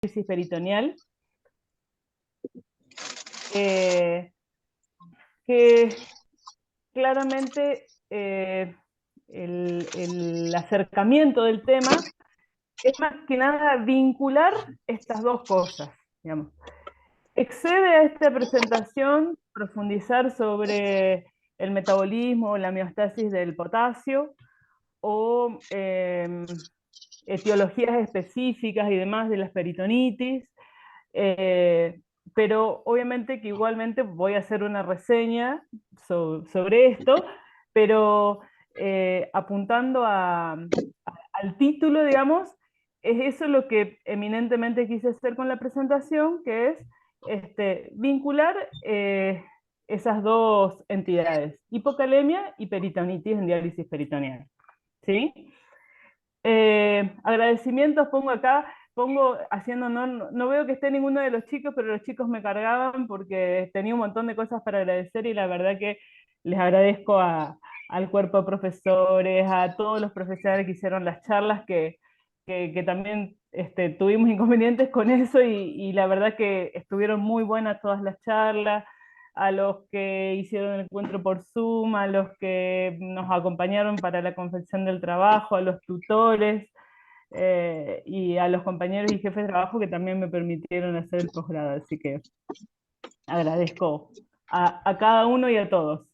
análisis peritoneal, que claramente el acercamiento del tema es más que nada vincular estas dos cosas, digamos. Excede a esta presentación profundizar sobre el metabolismo o la homeostasis del potasio o etiologías específicas y demás de las peritonitis, pero obviamente que igualmente voy a hacer una reseña sobre esto, pero apuntando al título, digamos, es eso lo que eminentemente quise hacer con la presentación, que es vincular esas dos entidades, hipocalemia y peritonitis en diálisis peritoneal. ¿Sí? Agradecimientos pongo acá, pongo haciendo, no veo que esté ninguno de los chicos, pero los chicos me cargaban porque tenía un montón de cosas para agradecer y la verdad que les agradezco al cuerpo de profesores, a todos los profesionales que hicieron las charlas, que también tuvimos inconvenientes con eso y la verdad que estuvieron muy buenas todas las charlas, a los que hicieron el encuentro por Zoom, a los que nos acompañaron para la confección del trabajo, a los tutores y a los compañeros y jefes de trabajo que también me permitieron hacer el posgrado. Así que agradezco a cada uno y a todos.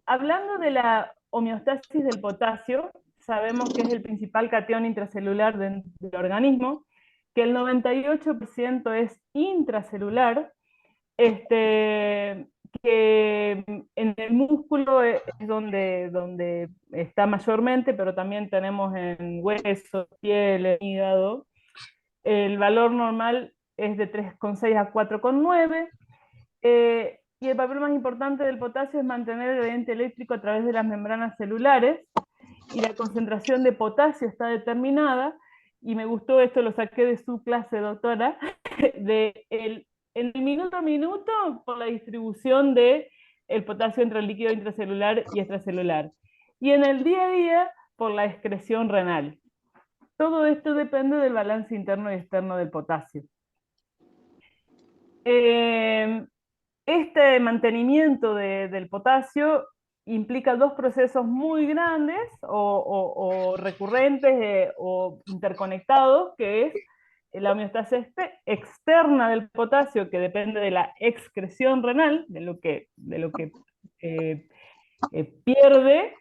Hablando de la homeostasis del potasio, sabemos que es el principal catión intracelular del organismo, que el 98% es intracelular, que en el músculo es donde está mayormente, pero también tenemos en huesos, piel, hígado. El valor normal es de 3,6 a 4,9. Y el papel más importante del potasio es mantener el gradiente eléctrico a través de las membranas celulares, y la concentración de potasio está determinada, y me gustó esto, lo saqué de su clase, doctora, en el minuto a minuto por la distribución de el potasio entre el líquido intracelular y extracelular. Y en el día a día por la excreción renal. Todo esto depende del balance interno y externo del potasio. Este mantenimiento del potasio implica dos procesos muy grandes o recurrentes o interconectados, que es la homeostasis externa del potasio, que depende de la excreción renal, de lo que pierde,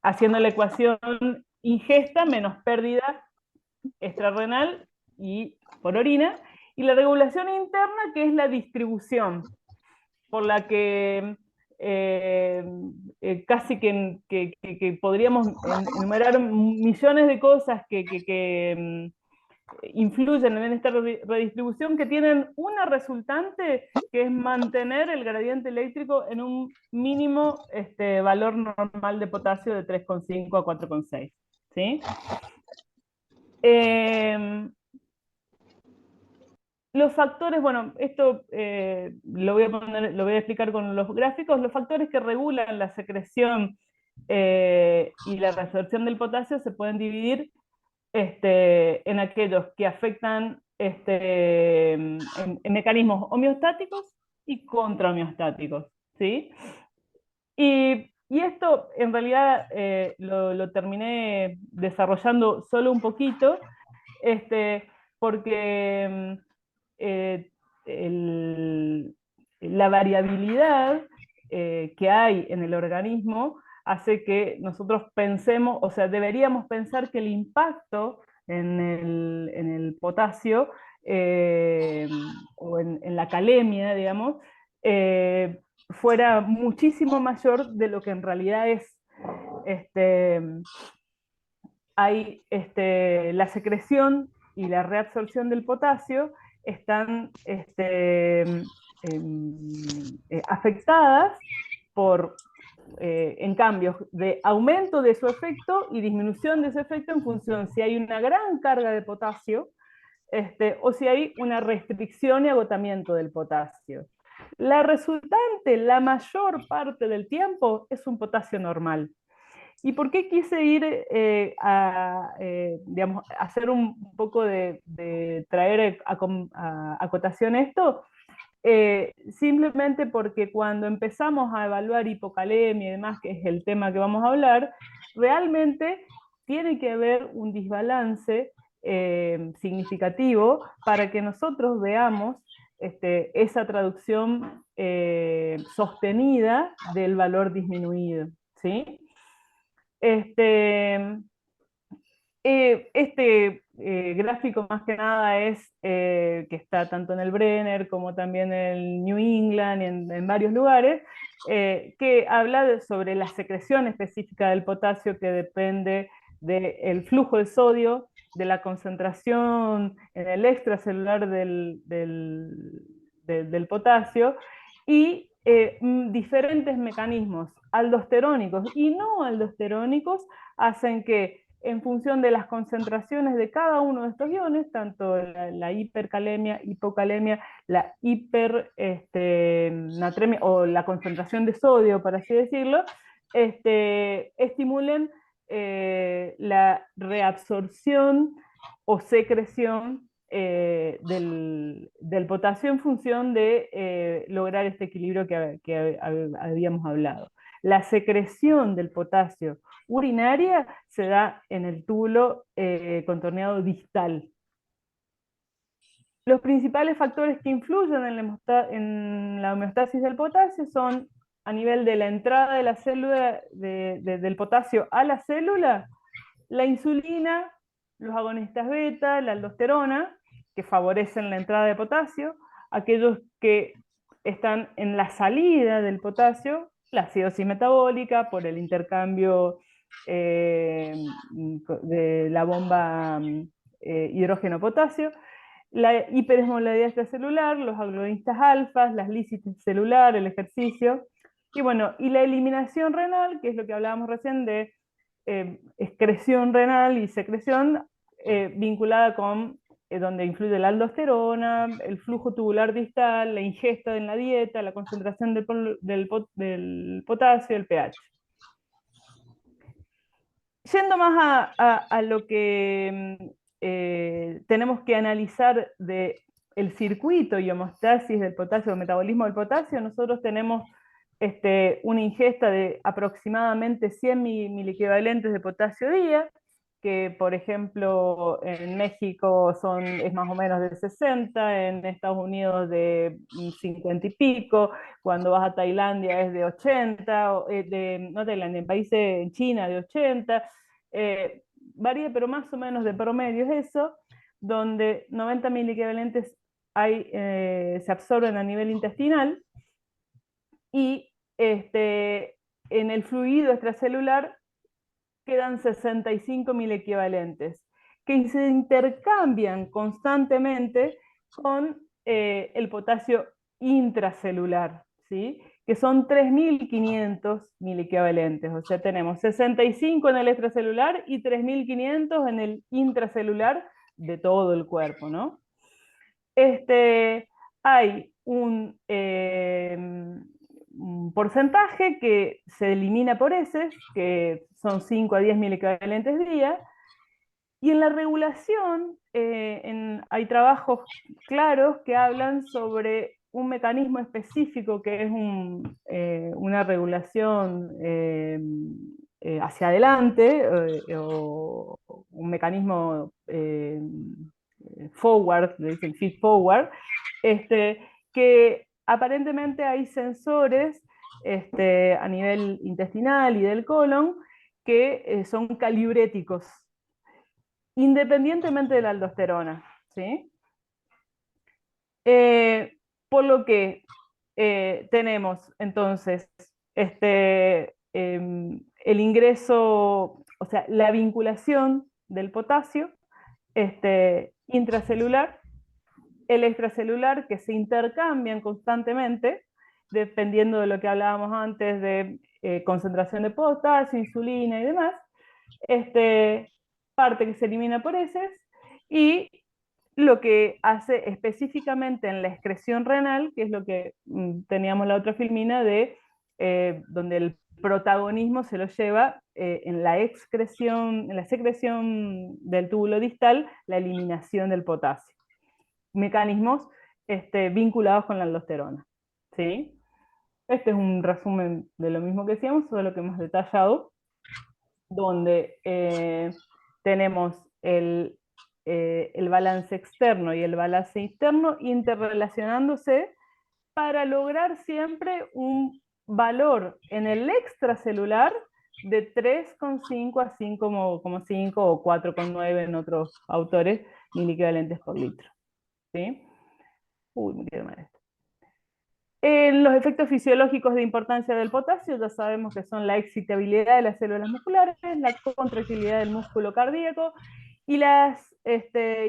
haciendo la ecuación ingesta menos pérdida extrarrenal y por orina, y la regulación interna, que es la distribución, por la que casi que podríamos enumerar millones de cosas que influyen en esta redistribución, que tienen una resultante, que es mantener el gradiente eléctrico en un mínimo valor normal de potasio de 3,5 a 4,6. ¿Sí? Los factores, bueno, esto lo voy a explicar con los gráficos. Los factores que regulan la secreción y la reabsorción del potasio se pueden dividir en aquellos que afectan en mecanismos homeostáticos y contrahomeostáticos, ¿sí? Y esto en realidad lo terminé desarrollando solo un poquito, porque eh, el- la variabilidad que hay en el organismo hace que nosotros pensemos, o sea, deberíamos pensar que el impacto en el potasio o en la calemia, digamos, eh, fuera muchísimo mayor de lo que en realidad es. Este, la secreción y la reabsorción del potasio están afectadas por en cambios de aumento de su efecto y disminución de su efecto en función si hay una gran carga de potasio o si hay una restricción y agotamiento del potasio. La resultante, la mayor parte del tiempo, es un potasio normal. ¿Y por qué quise ir digamos, hacer un poco de traer a acotación esto? Simplemente porque cuando empezamos a evaluar hipocalemia y demás, que es el tema que vamos a hablar, realmente tiene que haber un desbalance significativo para que nosotros veamos esa traducción sostenida del valor disminuido, ¿sí? Este, gráfico más que nada es que está tanto en el Brenner como también en el New England y en varios lugares, que habla sobre la secreción específica del potasio que depende del flujo de sodio, de la concentración en el extracelular del potasio y diferentes mecanismos aldosterónicos y no aldosterónicos hacen que en función de las concentraciones de cada uno de estos iones, tanto la hipercalemia, hipocalemia, la hipernatremia o la concentración de sodio, por así decirlo, estimulen la reabsorción o secreción del potasio en función de lograr este equilibrio que habíamos hablado. La secreción del potasio urinaria se da en el túbulo contorneado distal. Los principales factores que influyen en la homeostasis del potasio son a nivel de la entrada de la célula, del potasio a la célula, la insulina, los agonistas beta, la aldosterona, que favorecen la entrada de potasio, aquellos que están en la salida del potasio, la acidosis metabólica por el intercambio de la bomba hidrógeno-potasio, la hiperesmolaridad extracelular, los agonistas alfas, las lísitis celular, el ejercicio, y bueno, y la eliminación renal, que es lo que hablábamos recién de excreción renal y secreción vinculada con donde influye la aldosterona, el flujo tubular distal, la ingesta en la dieta, la concentración del potasio, el pH. Yendo más a lo que tenemos que analizar de el circuito y homeostasis del potasio, el metabolismo del potasio, nosotros tenemos una ingesta de aproximadamente 100 miliequivalentes de potasio día, que por ejemplo en México es más o menos de 60, en Estados Unidos de 50 y pico, cuando vas a Tailandia es de 80, no Tailandia, en China de 80, varía pero más o menos de promedio es eso, donde 90 miliequivalentes se absorben a nivel intestinal y en el fluido extracelular quedan 65 miliequivalentes, que se intercambian constantemente con el potasio intracelular, ¿sí? Que son 3.500 miliequivalentes, o sea, tenemos 65 en el extracelular y 3.500 en el intracelular de todo el cuerpo, ¿no? Hay un porcentaje que se elimina por heces, que son 5 a 10 miliequivalentes día, y en la regulación hay trabajos claros que hablan sobre un mecanismo específico que es una regulación hacia adelante, o un mecanismo forward, le dicen feed forward, que aparentemente hay sensores a nivel intestinal y del colon que son calibréticos, independientemente de la aldosterona, ¿sí? Por lo que tenemos entonces el ingreso, o sea, la vinculación del potasio intracelular, el extracelular, que se intercambian constantemente, dependiendo de lo que hablábamos antes de concentración de potasio, insulina y demás, parte que se elimina por heces, y lo que hace específicamente en la excreción renal, que es lo que teníamos la otra filmina de donde protagonismo se lo lleva en la secreción del túbulo distal, la eliminación del potasio. Mecanismos vinculados con la aldosterona. ¿Sí? Este es un resumen de lo mismo que decíamos, solo que hemos detallado, donde tenemos el balance externo y el balance interno interrelacionándose para lograr siempre un valor en el extracelular de 3,5 a 5,5 o 4,9 en otros autores miliequivalentes por litro. ¿Sí? Uy, me quedé mal esto. Los efectos fisiológicos de importancia del potasio ya sabemos que son la excitabilidad de las células musculares, la contractilidad del músculo cardíaco y las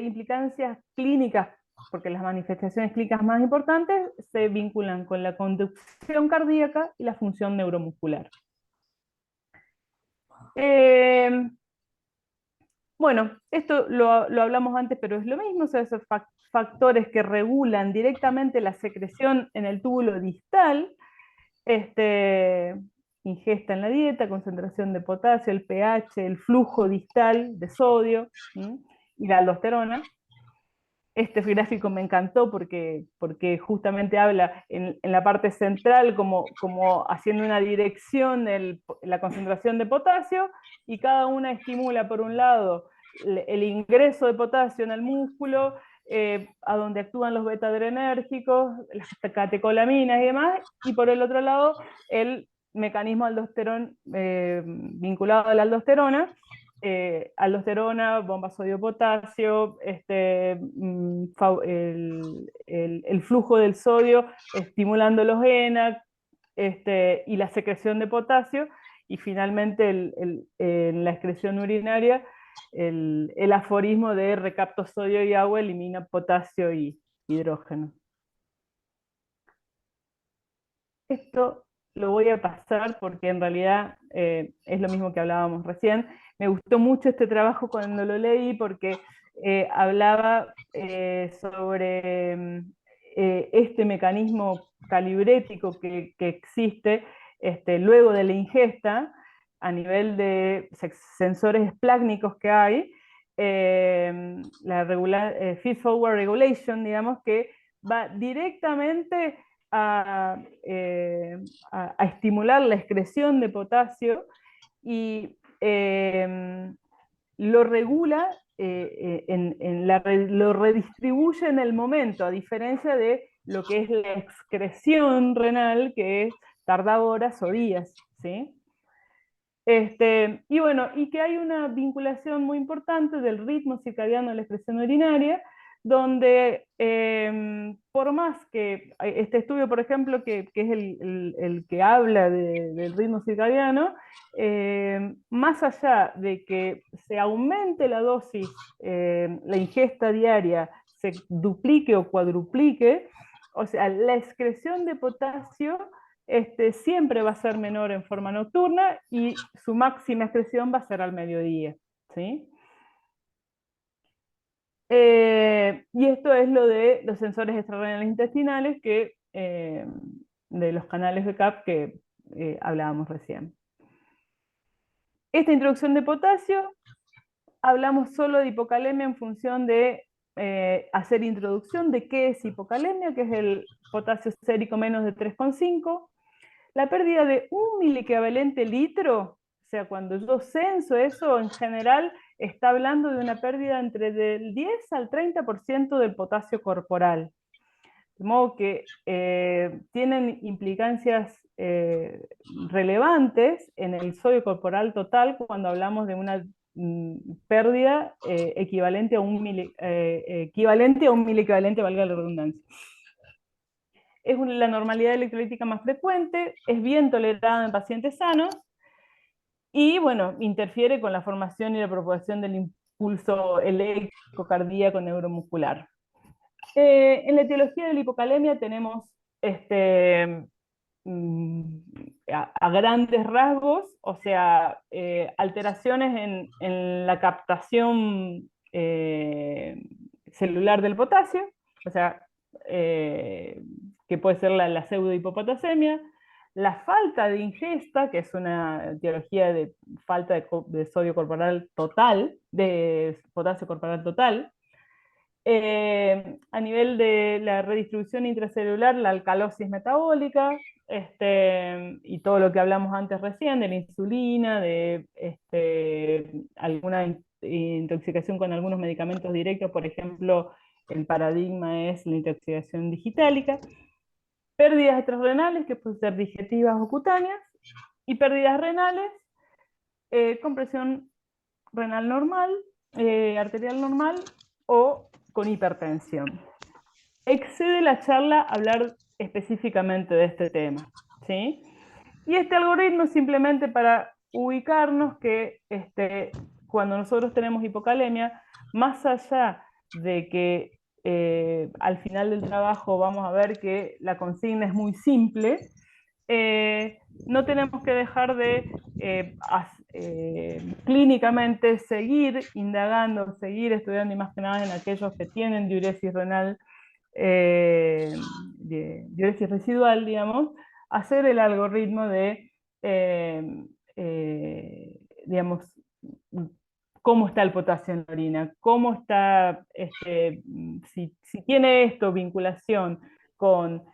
implicancias clínicas, porque las manifestaciones clínicas más importantes se vinculan con la conducción cardíaca y la función neuromuscular. Bueno, esto lo hablamos antes, pero es lo mismo, o sea, esos factores que regulan directamente la secreción en el túbulo distal, ingesta en la dieta, concentración de potasio, el pH, el flujo distal de sodio, ¿sí? Y la aldosterona. Este gráfico me encantó porque justamente habla en la parte central como haciendo una dirección la concentración de potasio, y cada una estimula por un lado el ingreso de potasio en el músculo, a donde actúan los beta-adrenérgicos, las catecolaminas y demás, y por el otro lado el mecanismo aldosterón, vinculado a la aldosterona, aldosterona, bomba sodio-potasio, el flujo del sodio estimulando los ENaC, y la secreción de potasio, y finalmente en la excreción urinaria, el aforismo de recapto sodio y agua, elimina potasio y hidrógeno. Esto lo voy a pasar porque en realidad es lo mismo que hablábamos recién. Me gustó mucho este trabajo cuando lo leí porque hablaba sobre este mecanismo calibrético que existe luego de la ingesta a nivel de sensores esplácnicos que hay, la feed-forward regulation, digamos, que va directamente a estimular la excreción de potasio y lo regula, lo redistribuye en el momento, a diferencia de lo que es la excreción renal, que tarda horas o días, ¿sí? Y bueno, y que hay una vinculación muy importante del ritmo circadiano de la excreción urinaria, donde por más que este estudio, por ejemplo, que es el que habla del ritmo circadiano, más allá de que se aumente la dosis, la ingesta diaria se duplique o cuadruplique, o sea, la excreción de potasio siempre va a ser menor en forma nocturna y su máxima excreción va a ser al mediodía. ¿Sí? Y esto es lo de los sensores extrarrenales intestinales de los canales de CAP que hablábamos recién. Esta introducción de potasio, hablamos solo de hipocalemia en función de hacer introducción de qué es hipocalemia, que es el potasio sérico menos de 3,5. La pérdida de 1 miliequivalente litro, o sea, cuando yo censo eso, en general está hablando de una pérdida entre del 10 al 30% del potasio corporal. De modo que tienen implicancias relevantes en el sodio corporal total cuando hablamos de una pérdida equivalente a un miliequivalente, valga la redundancia. Es la normalidad electrolítica más frecuente, es bien tolerada en pacientes sanos, y bueno, interfiere con la formación y la propagación del impulso eléctrico cardíaco neuromuscular. En la etiología de la hipocalemia tenemos a grandes rasgos, o sea, alteraciones en la captación celular del potasio, o sea, que puede ser la pseudohipopotasemia, la falta de ingesta, que es una etiología de falta de sodio corporal total, de potasio corporal total. A nivel de la redistribución intracelular, la alcalosis metabólica, y todo lo que hablamos antes recién, de la insulina, de alguna intoxicación con algunos medicamentos directos, por ejemplo, el paradigma es la intoxicación digitálica, pérdidas extrarrenales, que pueden ser digestivas o cutáneas, y pérdidas renales, con presión renal normal, arterial normal o con hipertensión. Excede la charla hablar específicamente de este tema, ¿sí? Y este algoritmo es simplemente para ubicarnos que cuando nosotros tenemos hipocalemia, más allá de que al final del trabajo vamos a ver que la consigna es muy simple, no tenemos que dejar de clínicamente seguir indagando, seguir estudiando, y más que nada en aquellos que tienen diuresis renal, diuresis residual, digamos, hacer el algoritmo de, digamos, cómo está el potasio en la orina, cómo está, si tiene esto vinculación con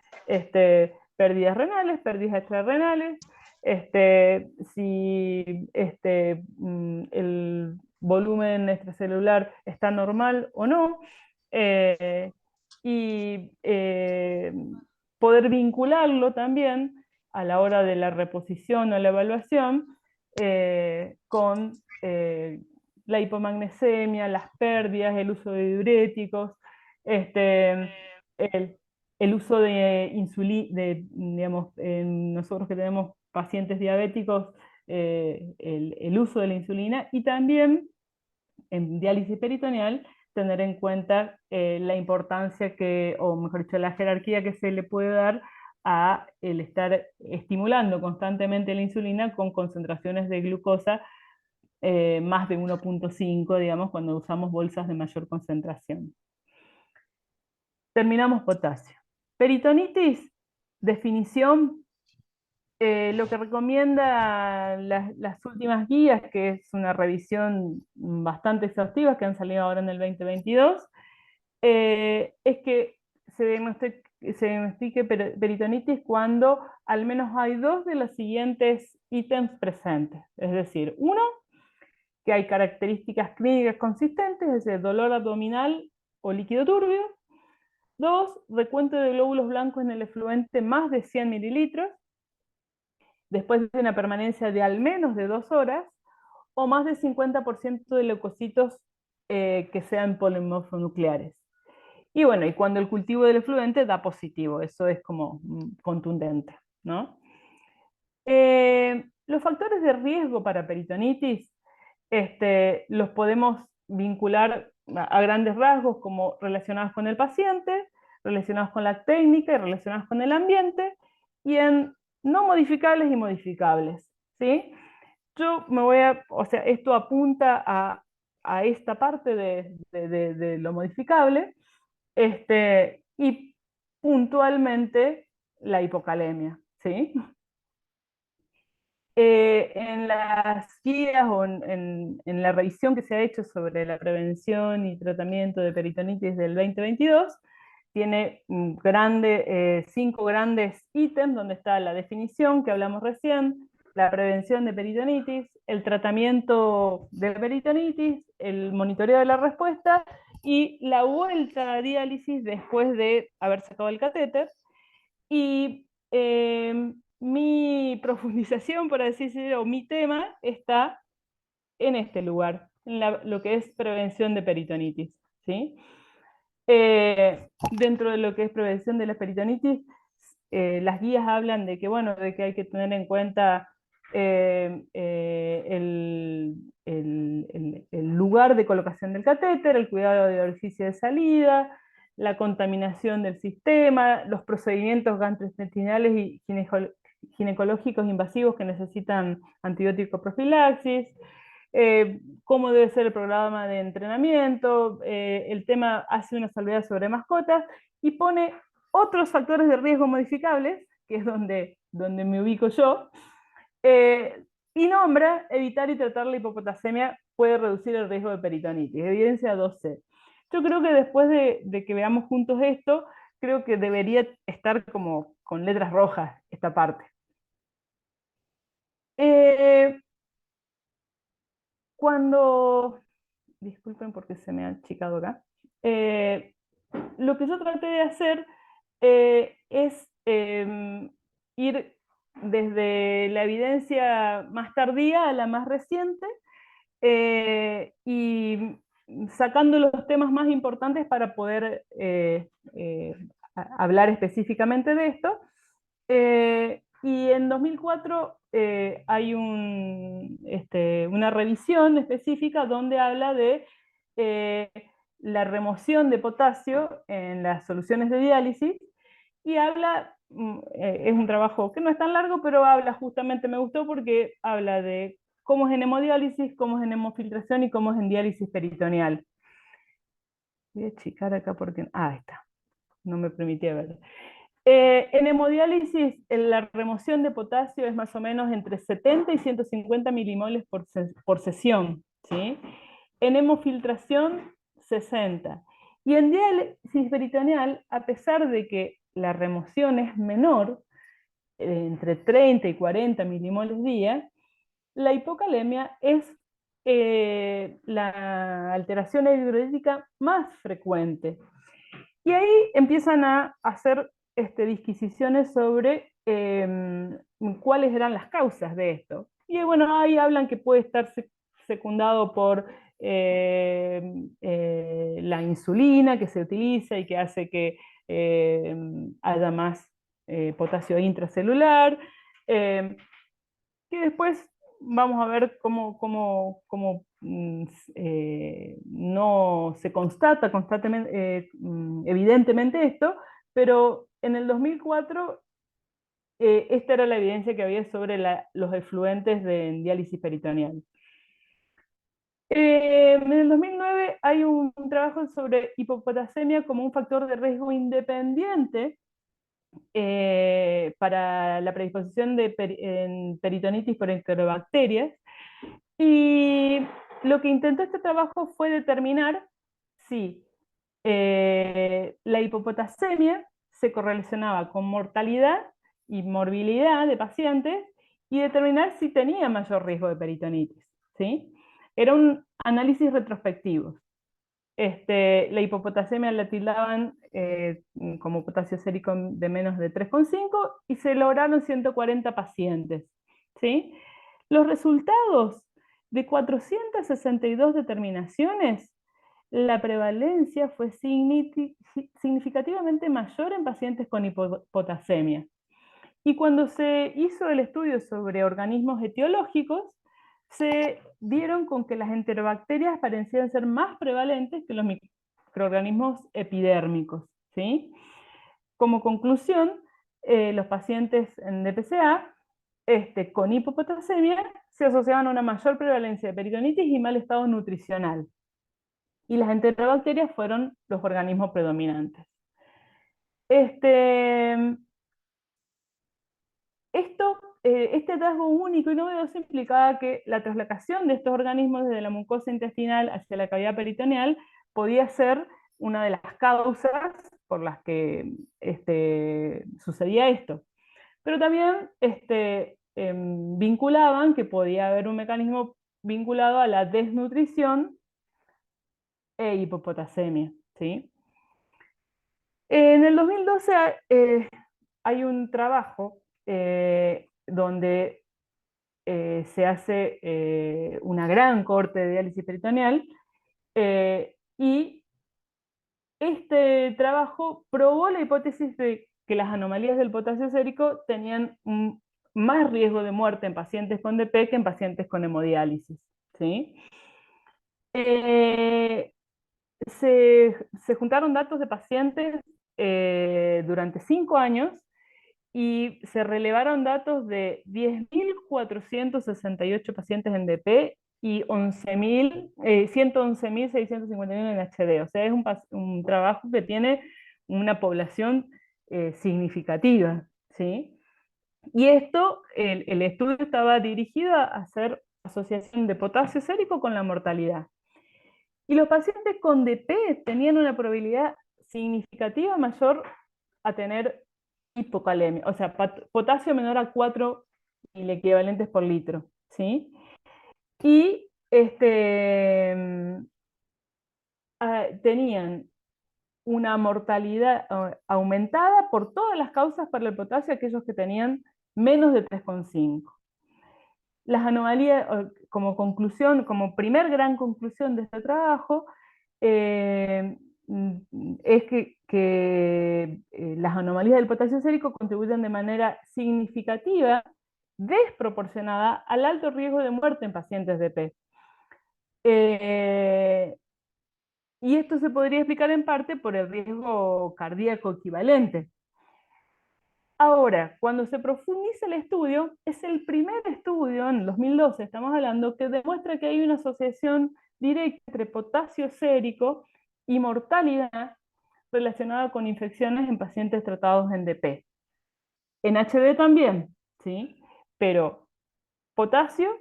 pérdidas renales, pérdidas extrarrenales, si el volumen extracelular está normal o no, eh, y poder vincularlo también a la hora de la reposición o la evaluación con la hipomagnesemia, las pérdidas, el uso de diuréticos, el, el uso de insulina, digamos, nosotros que tenemos pacientes diabéticos, el uso de la insulina, y también en diálisis peritoneal tener en cuenta la importancia que, o mejor dicho, la jerarquía que se le puede dar a el estar estimulando constantemente la insulina con concentraciones de glucosa más de 1,5, digamos, cuando usamos bolsas de mayor concentración. Terminamos potasio. Peritonitis, definición, lo que recomienda las últimas guías, que es una revisión bastante exhaustiva que han salido ahora en el 2022, es que se diagnostique peritonitis cuando al menos hay dos de los siguientes ítems presentes. Es decir, uno, que hay características clínicas consistentes, es decir, dolor abdominal o líquido turbio. Dos, recuento de glóbulos blancos en el efluente más de 100 mililitros, después de una permanencia de al menos de 2 horas, o más del 50% de leucocitos que sean polimorfonucleares. Y bueno, y cuando el cultivo del efluente da positivo, eso es como contundente, ¿no? Los factores de riesgo para peritonitis los podemos vincular a grandes rasgos como relacionados con el paciente, relacionados con la técnica y relacionados con el ambiente, y en no modificables y modificables, ¿sí? Yo me voy a, o sea, esto apunta a esta parte de lo modificable, y puntualmente la hipocalemia, ¿sí? En las guías o en la revisión que se ha hecho sobre la prevención y tratamiento de peritonitis del 2022, tiene 5 grandes ítems donde está la definición que hablamos recién, la prevención de peritonitis, el tratamiento de peritonitis, el monitoreo de la respuesta y la vuelta a diálisis después de haber sacado el catéter. Y mi profundización, por así decirlo, o mi tema está en este lugar, en lo que es prevención de peritonitis, ¿sí? Dentro de lo que es prevención de la peritonitis, las guías hablan de que, bueno, de que hay que tener en cuenta el lugar de colocación del catéter, el cuidado de orificio de salida, la contaminación del sistema, los procedimientos gastrointestinales y ginecológicos invasivos que necesitan antibiótico profilaxis, cómo debe ser el programa de entrenamiento, el tema hace una salvedad sobre mascotas y pone otros factores de riesgo modificables, que es donde donde me ubico yo, eh, y nombra evitar y tratar la hipopotasemia puede reducir el riesgo de peritonitis, evidencia 2C. Yo creo que después de que veamos juntos esto, creo que debería estar como con letras rojas esta parte. Cuando, disculpen porque se me ha achicado acá, lo que yo traté de hacer es ir desde la evidencia más tardía a la más reciente, y sacando los temas más importantes para poder hablar específicamente de esto. Y en 2004 hay una revisión específica donde habla de eh, la remoción de potasio en las soluciones de diálisis, y habla, es un trabajo que no es tan largo, pero habla justamente, me gustó porque habla de cómo es en hemodiálisis, cómo es en hemofiltración y cómo es en diálisis peritoneal. Voy a achicar acá porque... Ah, está, no me permitía ver. En hemodiálisis, la remoción de potasio es más o menos entre 70 y 150 milimoles por sesión, ¿sí? En hemofiltración, 60. Y en diálisis peritoneal, a pesar de que la remoción es menor, entre 30 y 40 milimoles día, la hipocalemia es la alteración hidrolítica más frecuente. Y ahí empiezan a hacer disquisiciones sobre cuáles eran las causas de esto. Y bueno, ahí hablan que puede estar secundado por la insulina que se utiliza y que hace que haya más potasio intracelular, eh, que después vamos a ver cómo no se constata evidentemente esto, pero en el 2004 esta era la evidencia que había sobre los efluentes de diálisis peritoneal. En el 2009 hay un trabajo sobre hipopotasemia como un factor de riesgo independiente para la predisposición de en peritonitis por enterobacterias. Y lo que intentó este trabajo fue determinar si la hipopotasemia se correlacionaba con mortalidad y morbilidad de pacientes, y determinar si tenía mayor riesgo de peritonitis, ¿sí? Era un análisis retrospectivo. La hipopotasemia la tildaban como potasio sérico de menos de 3,5 y se lograron 140 pacientes, ¿sí? Los resultados de 462 determinaciones, la prevalencia fue significativamente mayor en pacientes con hipopotasemia. Y cuando se hizo el estudio sobre organismos etiológicos, se dieron con que las enterobacterias parecían ser más prevalentes que los microorganismos epidérmicos, ¿sí? Como conclusión, los pacientes en DPCA con hipopotasemia se asociaban a una mayor prevalencia de peritonitis y mal estado nutricional. Y las enterobacterias fueron los organismos predominantes. Este hallazgo único y novedoso implicaba que la translocación de estos organismos desde la mucosa intestinal hacia la cavidad peritoneal podía ser una de las causas por las que sucedía esto. Pero también vinculaban que podía haber un mecanismo vinculado a la desnutrición e hipopotasemia, ¿sí? En el 2012 hay un trabajo donde se hace una gran corte de diálisis peritoneal, y este trabajo probó la hipótesis de que las anomalías del potasio sérico tenían más riesgo de muerte en pacientes con DP que en pacientes con hemodiálisis, ¿sí? Eh, se juntaron datos de pacientes durante 5 años y se relevaron datos de 10.468 pacientes en DP y 111.651 en HD. O sea, es un trabajo que tiene una población significativa, ¿sí? Y esto, el estudio estaba dirigido a hacer asociación de potasio sérico con la mortalidad. Y los pacientes con DP tenían una probabilidad significativa mayor a tener hipocalemia, o sea, potasio menor a 4 equivalentes por litro, ¿sí? Y tenían una mortalidad aumentada por todas las causas para el potasio, aquellos que tenían menos de 3,5. Las anomalías, como conclusión, como primer gran conclusión de este trabajo, eh, es que las anomalías del potasio sérico contribuyen de manera significativa, desproporcionada, al alto riesgo de muerte en pacientes de P. Y esto se podría explicar en parte por el riesgo cardíaco equivalente. Ahora, cuando se profundiza el estudio, es el primer estudio, en 2012 estamos hablando, que demuestra que hay una asociación directa entre potasio sérico y mortalidad relacionada con infecciones en pacientes tratados en DP. En HD también, ¿sí? Pero potasio,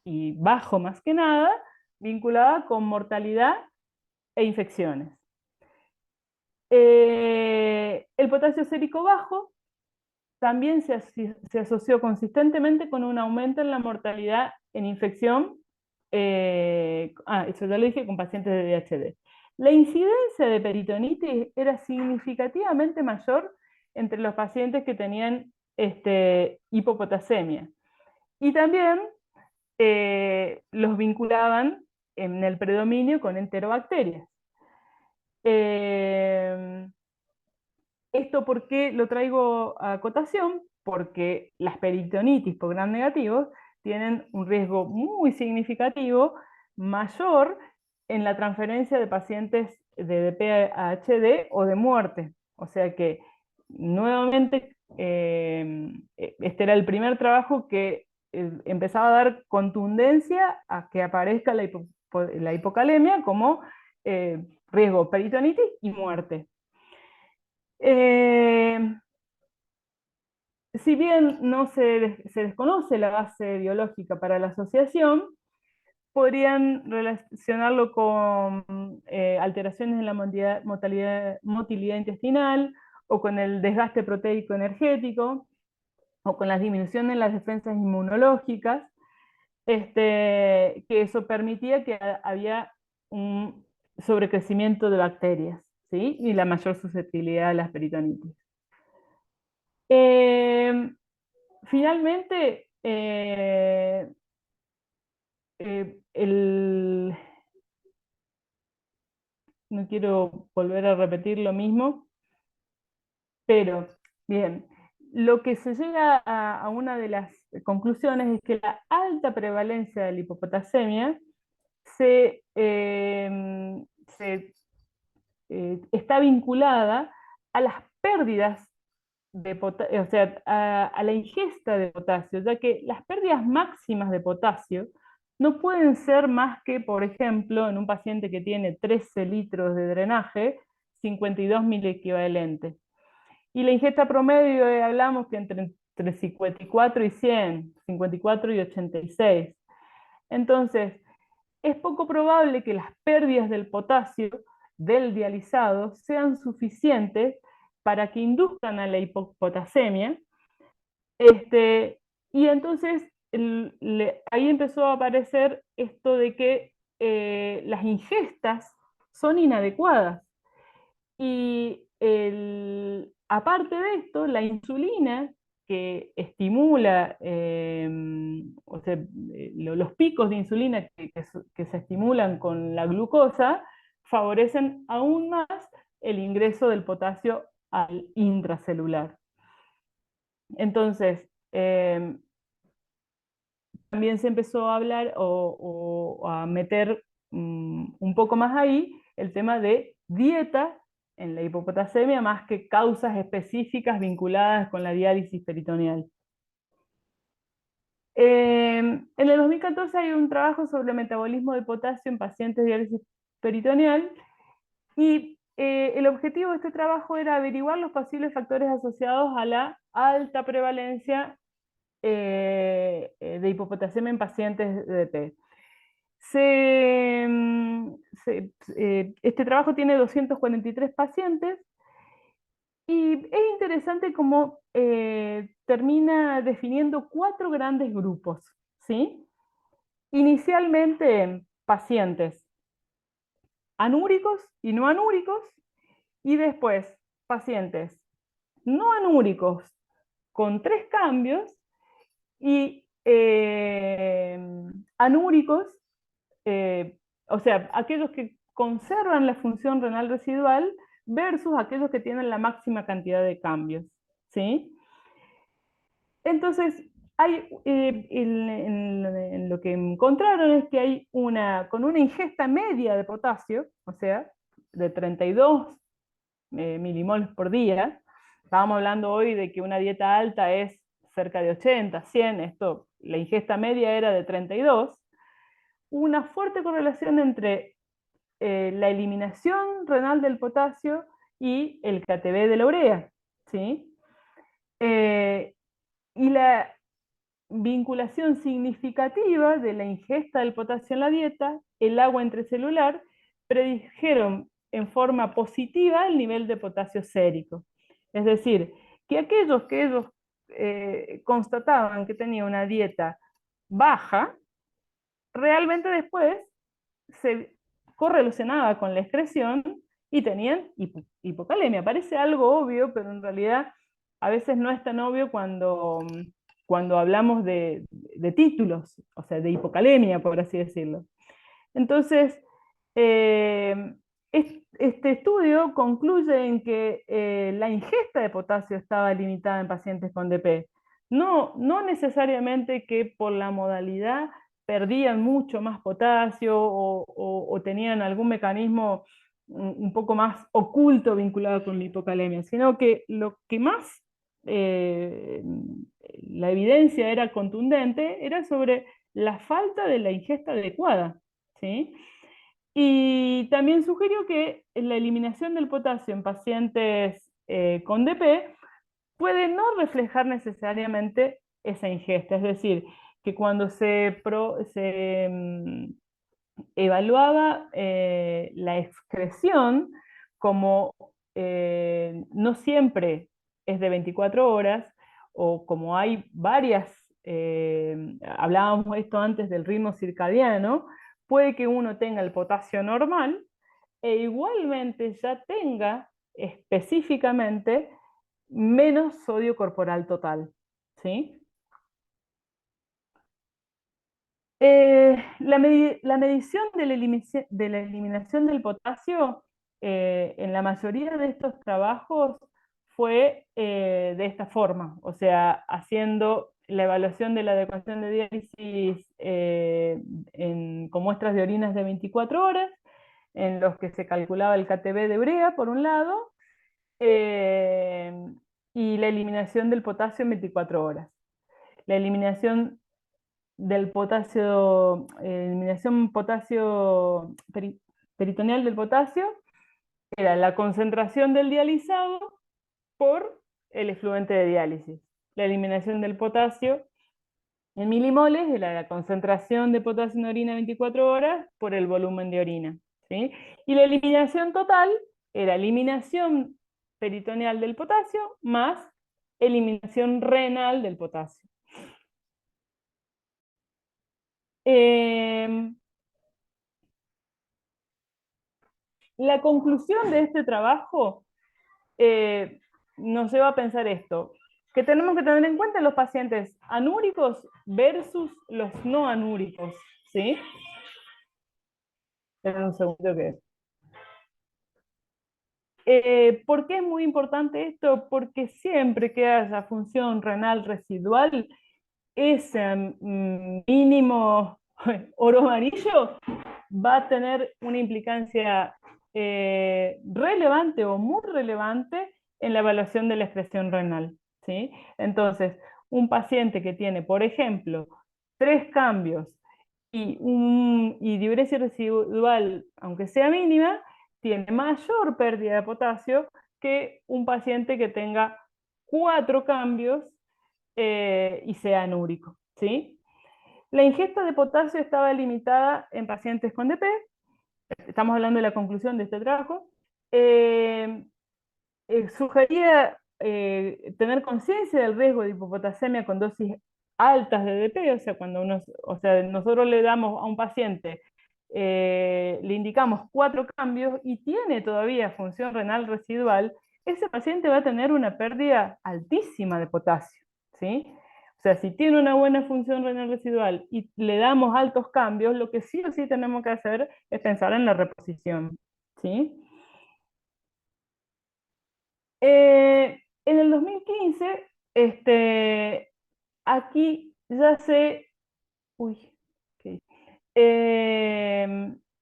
y bajo más que nada, vinculada con mortalidad e infecciones. El potasio sérico bajo también se asoció consistentemente con un aumento en la mortalidad en infección, eso ya lo dije, con pacientes de VIH. La incidencia de peritonitis era significativamente mayor entre los pacientes que tenían hipopotasemia. Y también los vinculaban en el predominio con enterobacterias. Eh, ¿Esto por qué lo traigo a cotación? Porque las peritonitis por gram negativos tienen un riesgo muy significativo, mayor en la transferencia de pacientes de DP a HD o de muerte. O sea que, nuevamente, este era el primer trabajo que empezaba a dar contundencia a que aparezca la hipocalemia como riesgo peritonitis y muerte. Eh, si bien no se desconoce la base biológica para la asociación, podrían relacionarlo con alteraciones en la motilidad intestinal, o con el desgaste proteico energético, o con la disminución en las defensas inmunológicas, que eso permitía que había un sobrecrecimiento de bacterias, ¿sí? Y la mayor susceptibilidad a las peritonitis. Eh, Finalmente, no quiero volver a repetir lo mismo, pero bien, lo que se llega a una de las conclusiones es que la alta prevalencia de la hipopotasemia está vinculada a las pérdidas de potasio, o sea, a la ingesta de potasio, ya que las pérdidas máximas de potasio no pueden ser más que, por ejemplo, en un paciente que tiene 13 litros de drenaje, 52 equivalentes. Y la ingesta promedio, hablamos que entre 54 y 100, 54 y 86. Entonces, es poco probable que las pérdidas del potasio del dializado sean suficientes para que induzcan a la hipopotasemia. Y entonces ahí empezó a aparecer esto de que las ingestas son inadecuadas. Y aparte de esto, la insulina, que estimula, o sea, los picos de insulina que se estimulan con la glucosa, favorecen aún más el ingreso del potasio al intracelular. Entonces, también se empezó a hablar o a meter un poco más ahí el tema de dieta en la hipopotasemia, más que causas específicas vinculadas con la diálisis peritoneal. En el 2014 hay un trabajo sobre el metabolismo de potasio en pacientes de diálisis peritoneal, y el objetivo de este trabajo era averiguar los posibles factores asociados a la alta prevalencia de hipopotasemia en pacientes de DP. Este trabajo tiene 243 pacientes y es interesante cómo termina definiendo 4 grandes grupos, ¿sí? Inicialmente pacientes anúricos y no anúricos, y después pacientes no anúricos con 3 cambios y anúricos, o sea, aquellos que conservan la función renal residual versus aquellos que tienen la máxima cantidad de cambios, ¿sí? Entonces, hay, en lo que encontraron es que hay con una ingesta media de potasio, o sea, de 32 milimoles por día. Estábamos hablando hoy de que una dieta alta es cerca de 80, 100, la ingesta media era de 32, una fuerte correlación entre la eliminación renal del potasio y el KTB de la urea, ¿sí? Y la vinculación significativa de la ingesta del potasio en la dieta, el agua intracelular, predijeron en forma positiva el nivel de potasio sérico. Es decir, que aquellos que ellos constataban que tenían una dieta baja, realmente después se correlacionaba con la excreción y tenían hipocalemia. Parece algo obvio, pero en realidad a veces no es tan obvio cuando hablamos de títulos, o sea, de hipocalemia, por así decirlo. Entonces, este estudio concluye en que la ingesta de potasio estaba limitada en pacientes con DP. No necesariamente que por la modalidad perdían mucho más potasio o tenían algún mecanismo un poco más oculto vinculado con la hipocalemia, sino que lo que más eh, la evidencia era contundente era sobre la falta de la ingesta adecuada, ¿sí? Y también sugirió que la eliminación del potasio en pacientes con DP puede no reflejar necesariamente esa ingesta, es decir, que cuando se evaluaba la excreción, como no siempre es de 24 horas, o como hay varias, hablábamos esto antes del ritmo circadiano, puede que uno tenga el potasio normal e igualmente ya tenga específicamente menos sodio corporal total, ¿sí? La medición de la eliminación del potasio en la mayoría de estos trabajos fue de esta forma, o sea, haciendo la evaluación de la adecuación de diálisis con muestras de orinas de 24 horas, en los que se calculaba el KTB de urea, por un lado, eh, y la eliminación del potasio en 24 horas. La eliminación del potasio, eliminación peritoneal del potasio, era la concentración del dializado por el efluente de diálisis. La eliminación del potasio en milimoles era la concentración de potasio en orina 24 horas por el volumen de orina, ¿sí? Y la eliminación total era eliminación peritoneal del potasio más eliminación renal del potasio. Eh, La conclusión de este trabajo eh, nos lleva a pensar esto, que tenemos que tener en cuenta los pacientes anúricos versus los no anúricos, ¿sí? Esperen un segundo que... ¿Por qué es muy importante esto? Porque siempre que haya función renal residual, ese mínimo oro amarillo va a tener una implicancia relevante o muy relevante en la evaluación de la excreción renal, ¿sí? Entonces, un paciente que tiene, por ejemplo, 3 cambios y diuresis residual, aunque sea mínima, tiene mayor pérdida de potasio que un paciente que tenga 4 cambios y sea anúrico, ¿sí? La ingesta de potasio estaba limitada en pacientes con DP, estamos hablando de la conclusión de este trabajo. Eh, Sugería tener conciencia del riesgo de hipopotasemia con dosis altas de DP, o sea, o sea, nosotros le damos a un paciente, le indicamos 4 cambios y tiene todavía función renal residual, ese paciente va a tener una pérdida altísima de potasio, ¿sí? O sea, si tiene una buena función renal residual y le damos altos cambios, lo que sí o sí tenemos que hacer es pensar en la reposición, ¿sí? En el 2015, aquí ya se, uy, ok.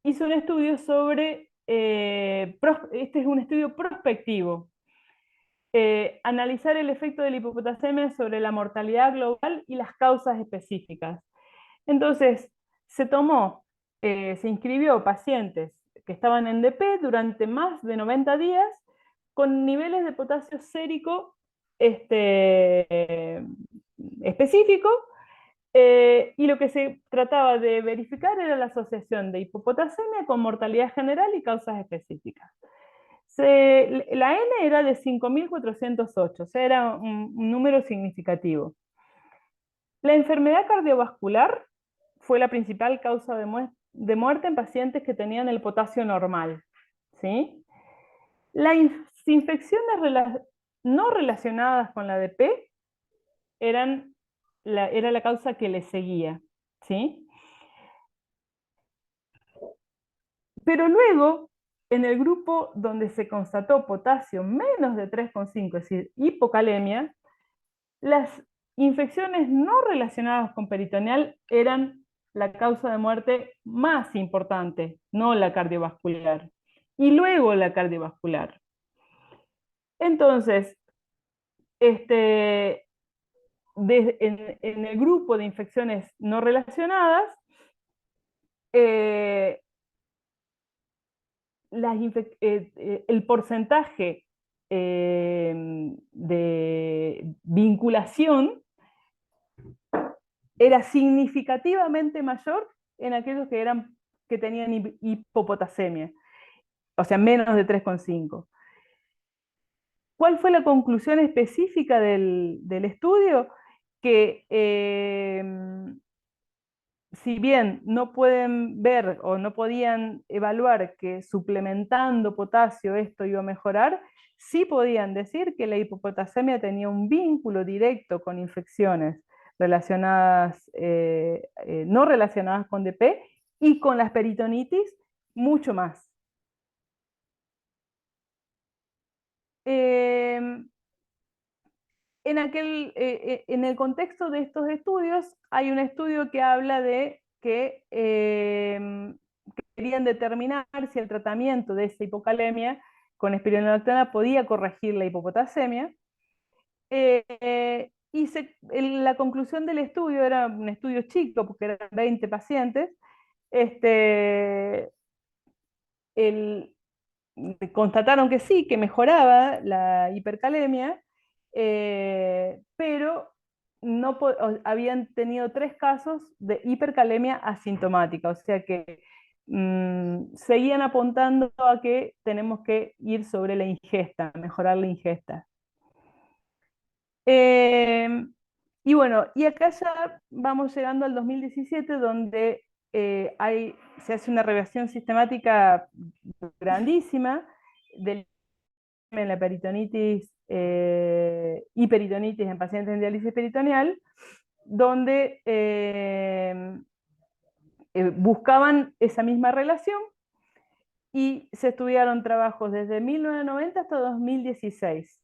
Hizo un estudio sobre, este es un estudio prospectivo, analizar el efecto de la hipopotasemia sobre la mortalidad global y las causas específicas. Entonces, se inscribió pacientes que estaban en DP durante más de 90 días con niveles de potasio sérico específico, y lo que se trataba de verificar era la asociación de hipopotasemia con mortalidad general y causas específicas. La N era de 5.408, o sea, era un número significativo. La enfermedad cardiovascular fue la principal causa de muerte en pacientes que tenían el potasio normal, ¿sí? Las infecciones no relacionadas con la DP era la causa que le seguía, ¿sí? Pero luego, en el grupo donde se constató potasio menos de 3,5, es decir, hipocalemia, las infecciones no relacionadas con peritoneal eran la causa de muerte más importante, no la cardiovascular. Y luego la cardiovascular. Entonces, en el grupo de infecciones no relacionadas, eh, el porcentaje de vinculación era significativamente mayor en aquellos que tenían hipopotasemia, o sea, menos de 3,5. ¿Cuál fue la conclusión específica del estudio? Que si bien no pueden ver o no podían evaluar que suplementando potasio esto iba a mejorar, sí podían decir que la hipopotasemia tenía un vínculo directo con infecciones relacionadas, no relacionadas con DP y con las peritonitis mucho más. Eh, en el contexto de estos estudios, hay un estudio que habla de que querían determinar si el tratamiento de esa hipocalemia con espironolactona podía corregir la hipopotasemia. La conclusión del estudio era un estudio chico, porque eran 20 pacientes. Este, el, Constataron que sí, que mejoraba la hipercalemia, pero no habían tenido 3 casos de hipercalemia asintomática, o sea que seguían apuntando a que tenemos que ir sobre la ingesta, mejorar la ingesta. Eh, y bueno, y acá ya vamos llegando al 2017, donde se hace una revisión sistemática grandísima del en la peritonitis y peritonitis en pacientes en diálisis peritoneal, donde buscaban esa misma relación y se estudiaron trabajos desde 1990 hasta 2016.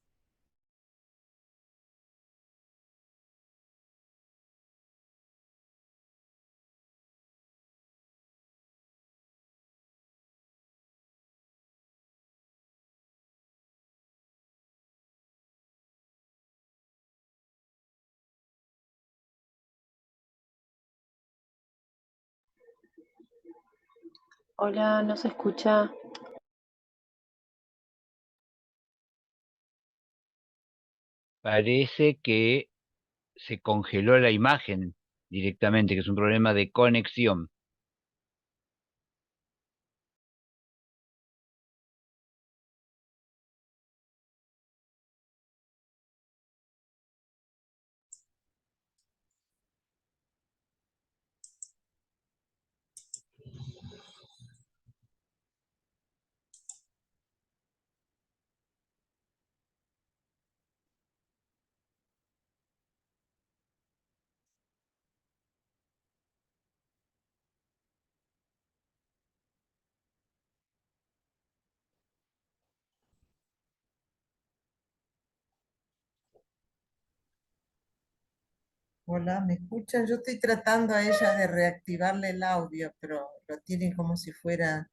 Hola, no se escucha. parece que se congeló la imagen directamente, que es un problema de conexión. Hola, ¿me escuchan? Yo estoy tratando a ella de reactivarle el audio, pero lo tienen como si fuera...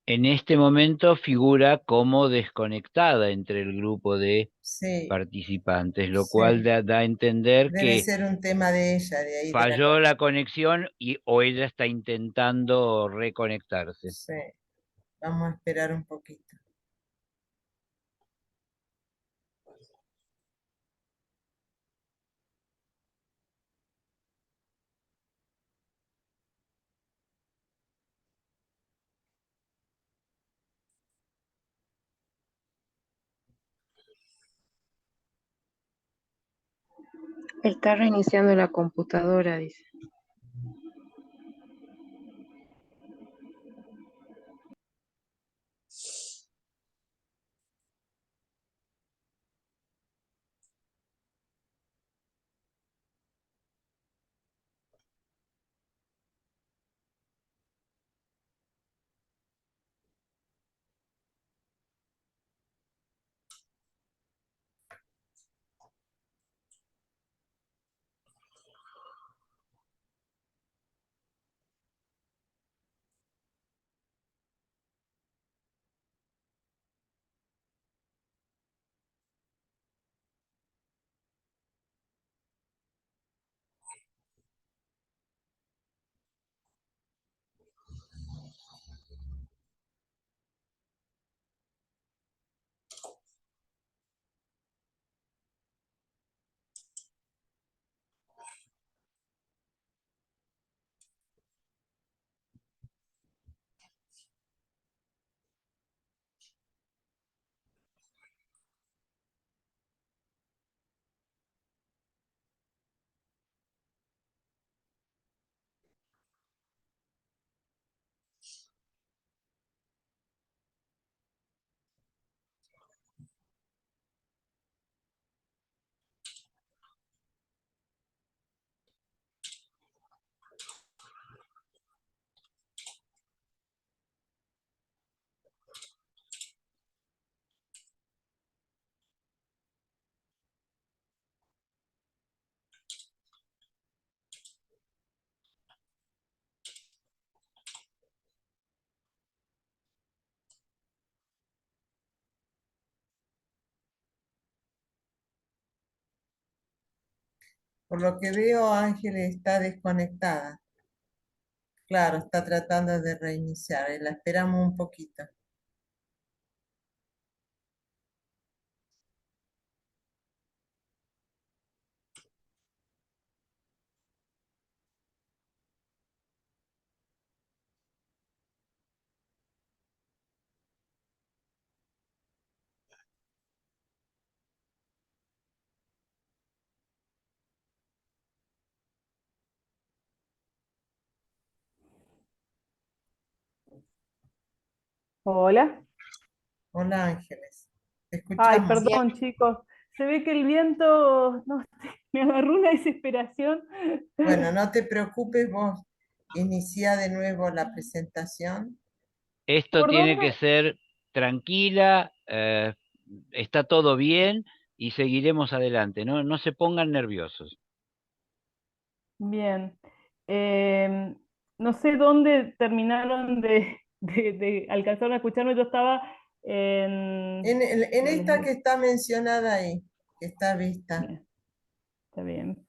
En este momento figura como desconectada entre el grupo de Sí, participantes, lo cual sí. da a entender Debe que ser un tema de ella, de ahí de la falló la conexión. conexión o ella está intentando reconectarse. Sí, vamos a esperar un poquito. Está reiniciando la computadora, dice. Por lo que veo, Ángel está desconectada. Claro, está tratando de reiniciar. La esperamos un poquito. Hola. Hola, Ángeles. Te Ay, escuchamos. perdón, chicos. Se ve que el viento no, me agarró una desesperación. Bueno, no te preocupes, vos inicia de nuevo la presentación. Esto ¿Por tiene que dónde? ser tranquila, está todo bien y seguiremos adelante, ¿no? No se pongan nerviosos. Bien. Eh, no sé dónde terminaron de alcanzar a escucharme. Yo estaba en... En esta que está mencionada ahí, Está vista. Bien, está bien.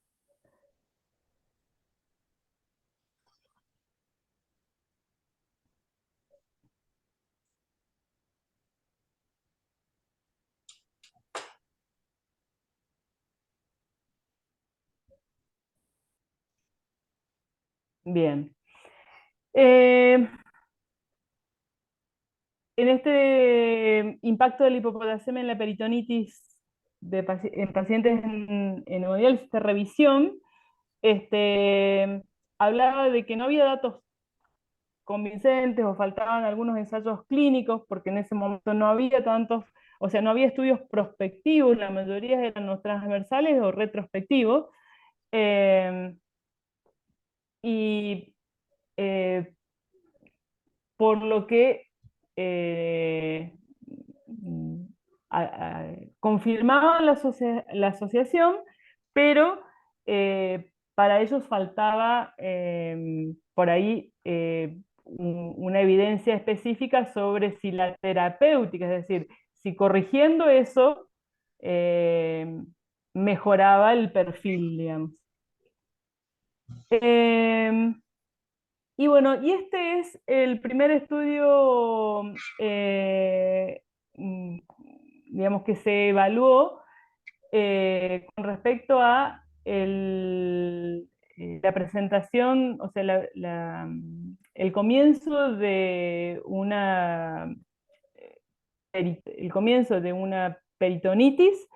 Bien. Eh, en este impacto de la hipopotasemia en la peritonitis en pacientes en hemodiálisis de revisión, hablaba de que no había datos convincentes o faltaban algunos ensayos clínicos, porque en ese momento no había tantos, o sea, no había estudios prospectivos, la mayoría eran o transversales o retrospectivos, eh, y eh, por lo que mm, confirmaban la asociación, pero para ellos faltaba por ahí una evidencia específica sobre si la terapéutica, es decir, si corrigiendo eso mejoraba el perfil, digamos. Y bueno, y este es el primer estudio, mm, digamos, que se evaluó con respecto a la presentación, o sea, el comienzo de el comienzo de una peritonitis,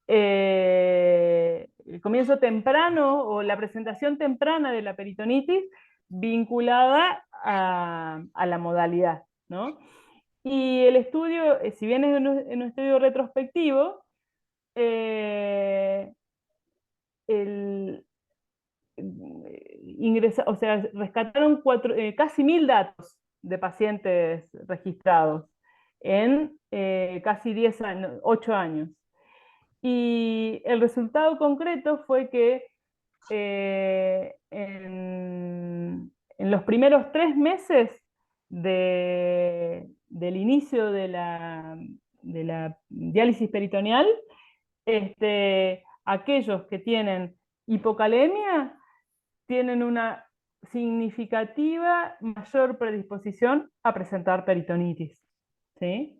el comienzo temprano o la presentación temprana de la peritonitis vinculada a la modalidad, ¿no? Y el estudio, si bien es en un estudio retrospectivo, eh, el, o sea, rescataron casi 1000 datos de pacientes registrados en casi 10 años, 8 años. Y el resultado concreto fue que en los primeros 3 meses del inicio de la diálisis peritoneal, aquellos que tienen hipocalemia tienen una significativa mayor predisposición a presentar peritonitis. ¿Sí?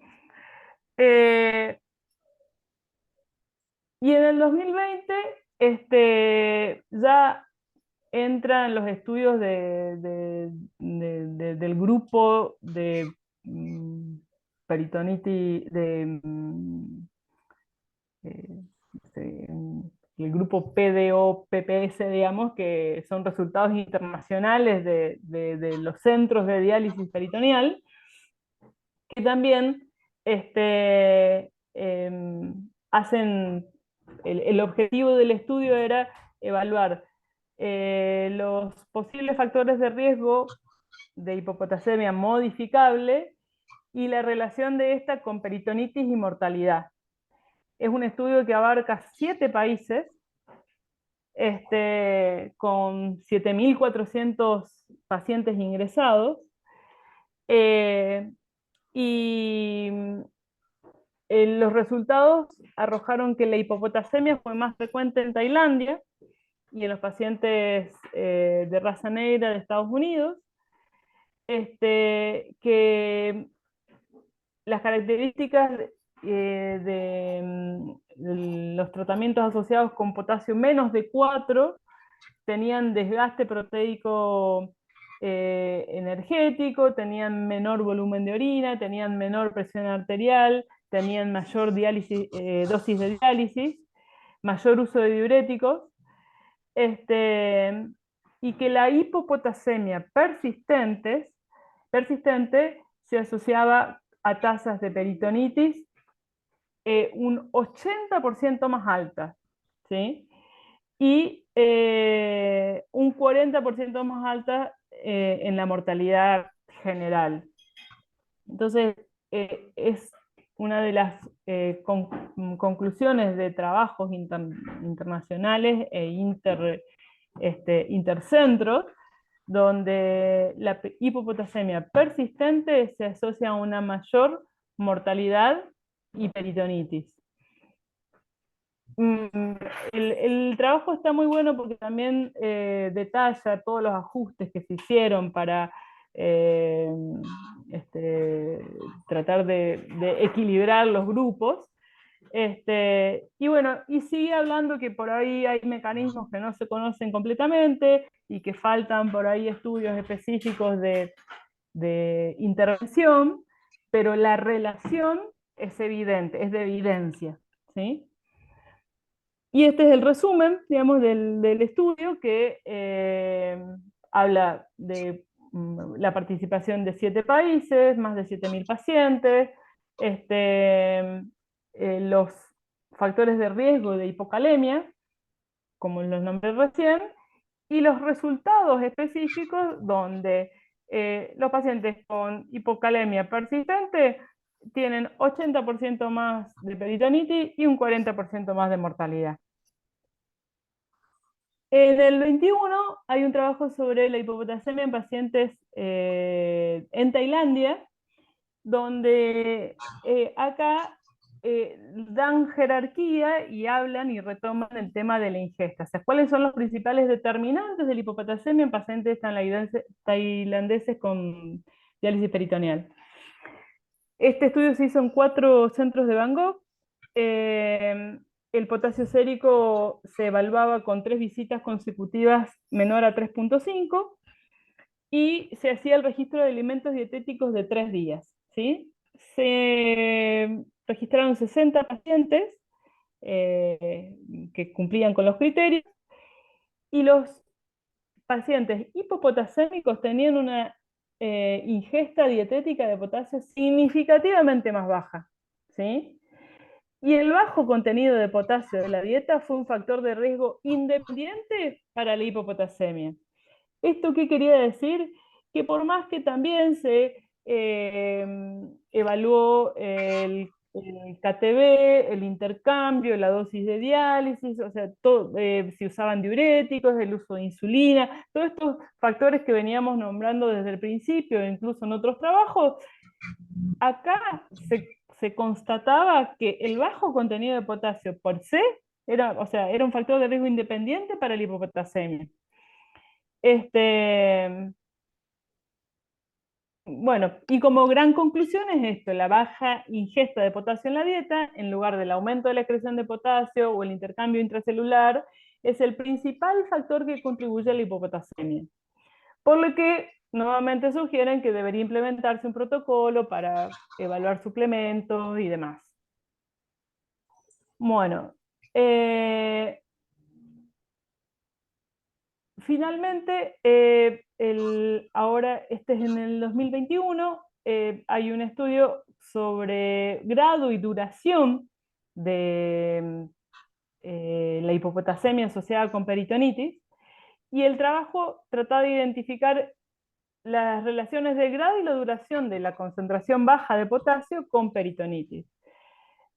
Y en el 2020 ya entran los estudios del grupo de peritonitis, eh, este, el grupo PDO-PPS, digamos, que son resultados internacionales de los centros de diálisis peritoneal, que también hacen, el objetivo del estudio era evaluar los posibles factores de riesgo de hipopotasemia modificable y la relación de esta con peritonitis y mortalidad. Es un estudio que abarca 7 países, con 7.400 pacientes ingresados, y los resultados arrojaron que la hipopotasemia fue más frecuente en Tailandia y en los pacientes de raza negra de Estados Unidos, que las características de los tratamientos asociados con potasio menos de 4 tenían desgaste proteico energético, tenían menor volumen de orina, tenían menor presión arterial, tenían mayor dosis de diálisis, mayor uso de diuréticos, y que la hipopotasemia persistente se asociaba a tasas de peritonitis un 80% más altas, ¿sí? Y un 40% más alta en la mortalidad general. Entonces, es una de las conclusiones de trabajos internacionales e intercentros, donde la hipopotasemia persistente se asocia a una mayor mortalidad y peritonitis. Mm, el trabajo está muy bueno porque también detalla todos los ajustes que se hicieron para eh, este, tratar de equilibrar los grupos. Y bueno, y sigue hablando que por ahí hay mecanismos que no se conocen completamente y que faltan por ahí estudios específicos de intervención, pero la relación es evidente, es de evidencia, ¿sí? Y este es el resumen, digamos, del estudio que habla de la participación de 7 países, más de 7.000 pacientes, los factores de riesgo de hipocalemia, como los nombré recién, y los resultados específicos donde los pacientes con hipocalemia persistente tienen 80% más de peritonitis y un 40% más de mortalidad. En el 21 hay un trabajo sobre la hipopotasemia en pacientes en Tailandia, donde acá dan jerarquía y hablan y retoman el tema de la ingesta. O sea, ¿cuáles son los principales determinantes de la hipopotasemia en pacientes tailandeses con diálisis peritoneal? Este estudio se hizo en 4 centros de Bangkok. El potasio sérico se evaluaba con 3 visitas consecutivas menor a 3,5 y se hacía el registro de alimentos dietéticos de 3 días. ¿Sí? Se registraron 60 pacientes que cumplían con los criterios y los pacientes hipopotasémicos tenían una ingesta dietética de potasio significativamente más baja. ¿Sí? Y el bajo contenido de potasio de la dieta fue un factor de riesgo independiente para la hipopotasemia. ¿Esto qué quería decir? Que por más que también se evaluó el KTB, el intercambio, la dosis de diálisis, o sea, si usaban diuréticos, el uso de insulina, todos estos factores que veníamos nombrando desde el principio, incluso en otros trabajos, acá se constataba que el bajo contenido de potasio por sí o sea, era un factor de riesgo independiente para la hipopotasemia. Bueno, y como gran conclusión es esto: la baja ingesta de potasio en la dieta, en lugar del aumento de la excreción de potasio o el intercambio intracelular, es el principal factor que contribuye a la hipopotasemia. Por lo que nuevamente sugieren que debería implementarse un protocolo para evaluar suplementos y demás. Bueno, finalmente, ahora este es en el 2021, hay un estudio sobre grado y duración de la hipopotasemia asociada con peritonitis, y el trabajo trataba de identificar las relaciones del grado y la duración de la concentración baja de potasio con peritonitis.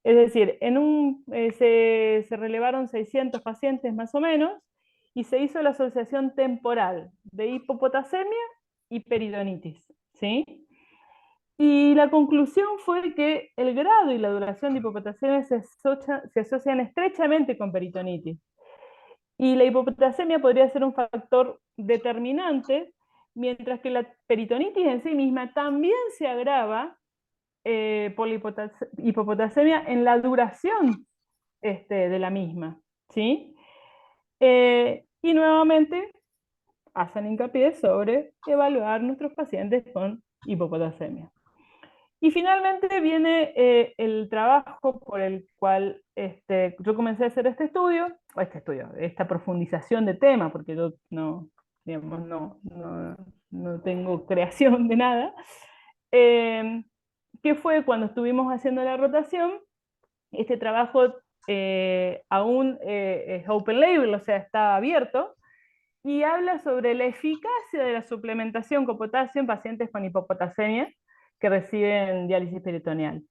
Es decir, se relevaron 600 pacientes más o menos y se hizo la asociación temporal de hipopotasemia y peritonitis, ¿sí? Y la conclusión fue que el grado y la duración de hipopotasemia se asocian estrechamente con peritonitis. Y la hipopotasemia podría ser un factor determinante, mientras que la peritonitis en sí misma también se agrava por la hipopotasemia en la duración de la misma, ¿sí? Y nuevamente hacen hincapié sobre evaluar nuestros pacientes con hipopotasemia. Y finalmente viene el trabajo por el cual yo comencé a hacer esta profundización de tema, porque yo digamos, no tengo creación de nada, que fue cuando estuvimos haciendo la rotación. Este trabajo aún es open label, o sea, está abierto, y habla sobre la eficacia de la suplementación con potasio en pacientes con hipopotasemia que reciben diálisis peritoneal.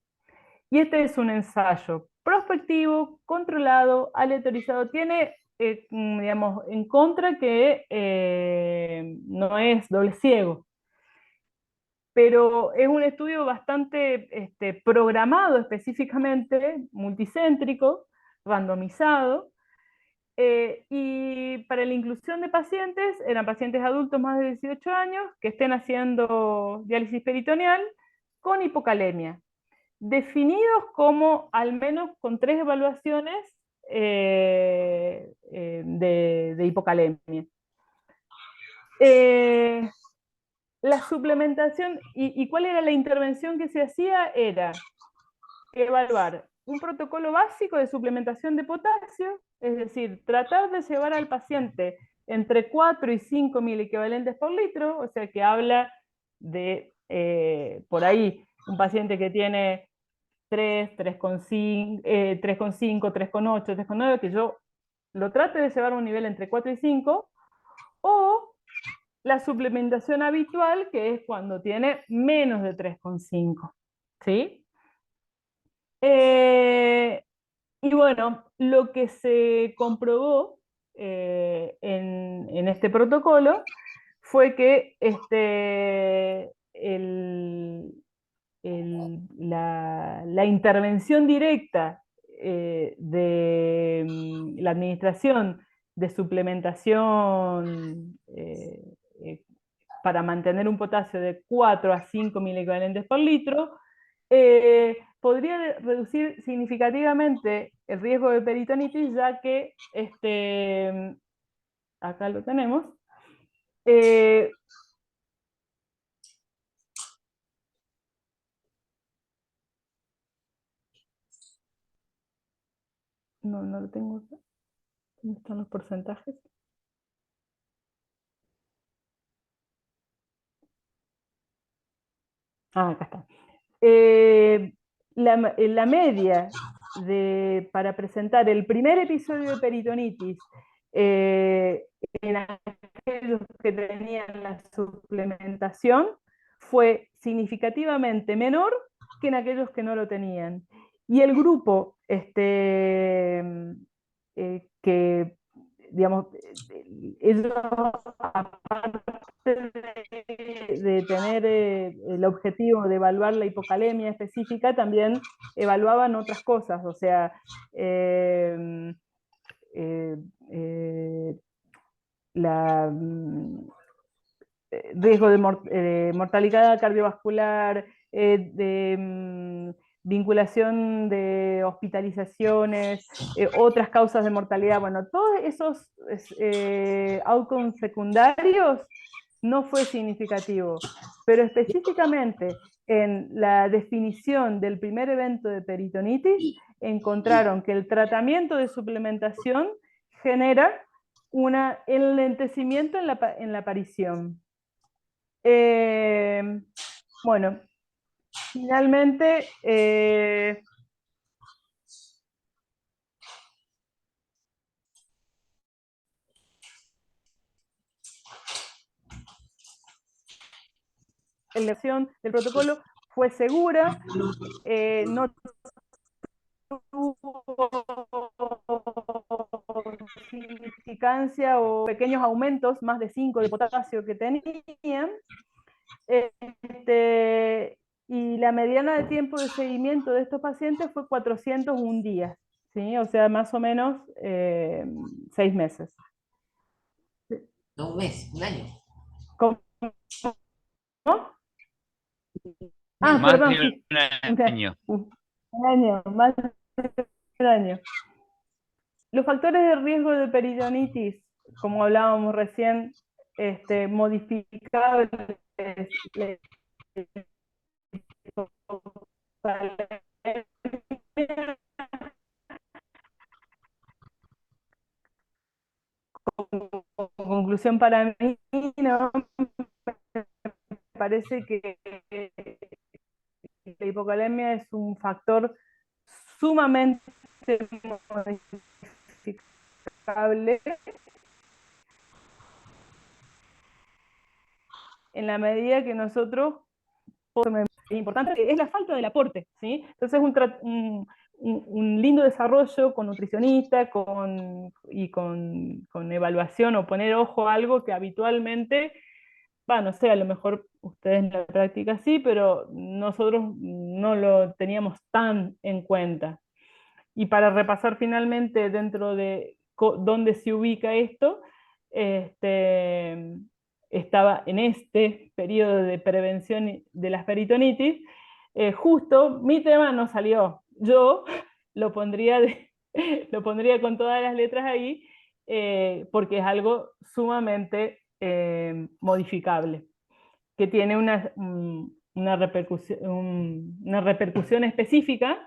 Y este es un ensayo prospectivo, controlado, aleatorizado. Tiene, digamos, en contra que no es doble ciego, pero es un estudio bastante programado específicamente, multicéntrico, randomizado, y para la inclusión de pacientes, eran pacientes adultos más de 18 años que estén haciendo diálisis peritoneal con hipocalemia, definidos como al menos con 3 evaluaciones de hipocalemia. La suplementación, ¿y cuál era la intervención que se hacía? Era evaluar un protocolo básico de suplementación de potasio, es decir, tratar de llevar al paciente entre 4 y 5 miliequivalentes por litro, o sea que habla de, por ahí, un paciente que tiene 3, 3,5, 3,5, 3,8, 3,9, que yo lo trate de llevar a un nivel entre 4 y 5, o la suplementación habitual, que es cuando tiene menos de 3,5, ¿sí? Y bueno, lo que se comprobó en este protocolo fue que la intervención directa de la administración de suplementación eh, para mantener un potasio de 4 a 5 miliequivalentes por litro, podría reducir significativamente el riesgo de peritonitis, ya que, acá lo tenemos, eh, no lo tengo acá. ¿Dónde están los porcentajes? Ah, acá está. La media para presentar el primer episodio de peritonitis en aquellos que tenían la suplementación fue significativamente menor que en aquellos que no lo tenían. Y el grupo que, digamos, ellos, aparte de tener el objetivo de evaluar la hipocalemia específica, también evaluaban otras cosas, o sea, eh, eh, eh, la, riesgo de mortalidad cardiovascular, vinculación de hospitalizaciones, otras causas de mortalidad. Bueno, todos esos outcomes secundarios no fue significativo, pero específicamente en la definición del primer evento de peritonitis, encontraron que el tratamiento de suplementación genera un enlentecimiento en la aparición. Bueno, finalmente, la elección del protocolo fue segura, no tuvo significancia o pequeños aumentos, más de 5 de potasio que tenían, y la mediana de tiempo de seguimiento de estos pacientes fue 401 días, ¿sí? O sea, más o menos 6 meses. No, un mes, un año. ¿Cómo? Ah, Más perdón, de sí. un año. Un año, más de un año. Los factores de riesgo de peritonitis, como hablábamos recién, modificables como conclusión para mí, no me parece que la hipocalemia es un factor sumamente modificable en la medida que nosotros, importante, es la falta del aporte, ¿sí? Entonces un lindo desarrollo con nutricionista y con evaluación o poner ojo a algo que habitualmente, no sé, a lo mejor ustedes en la práctica sí, pero nosotros no lo teníamos tan en cuenta. Y para repasar finalmente dentro de dónde se ubica esto, estaba en este periodo de prevención de las peritonitis, justo mi tema no salió. Yo lo pondría, lo pondría con todas las letras ahí, porque es algo sumamente modificable, que tiene una repercusión específica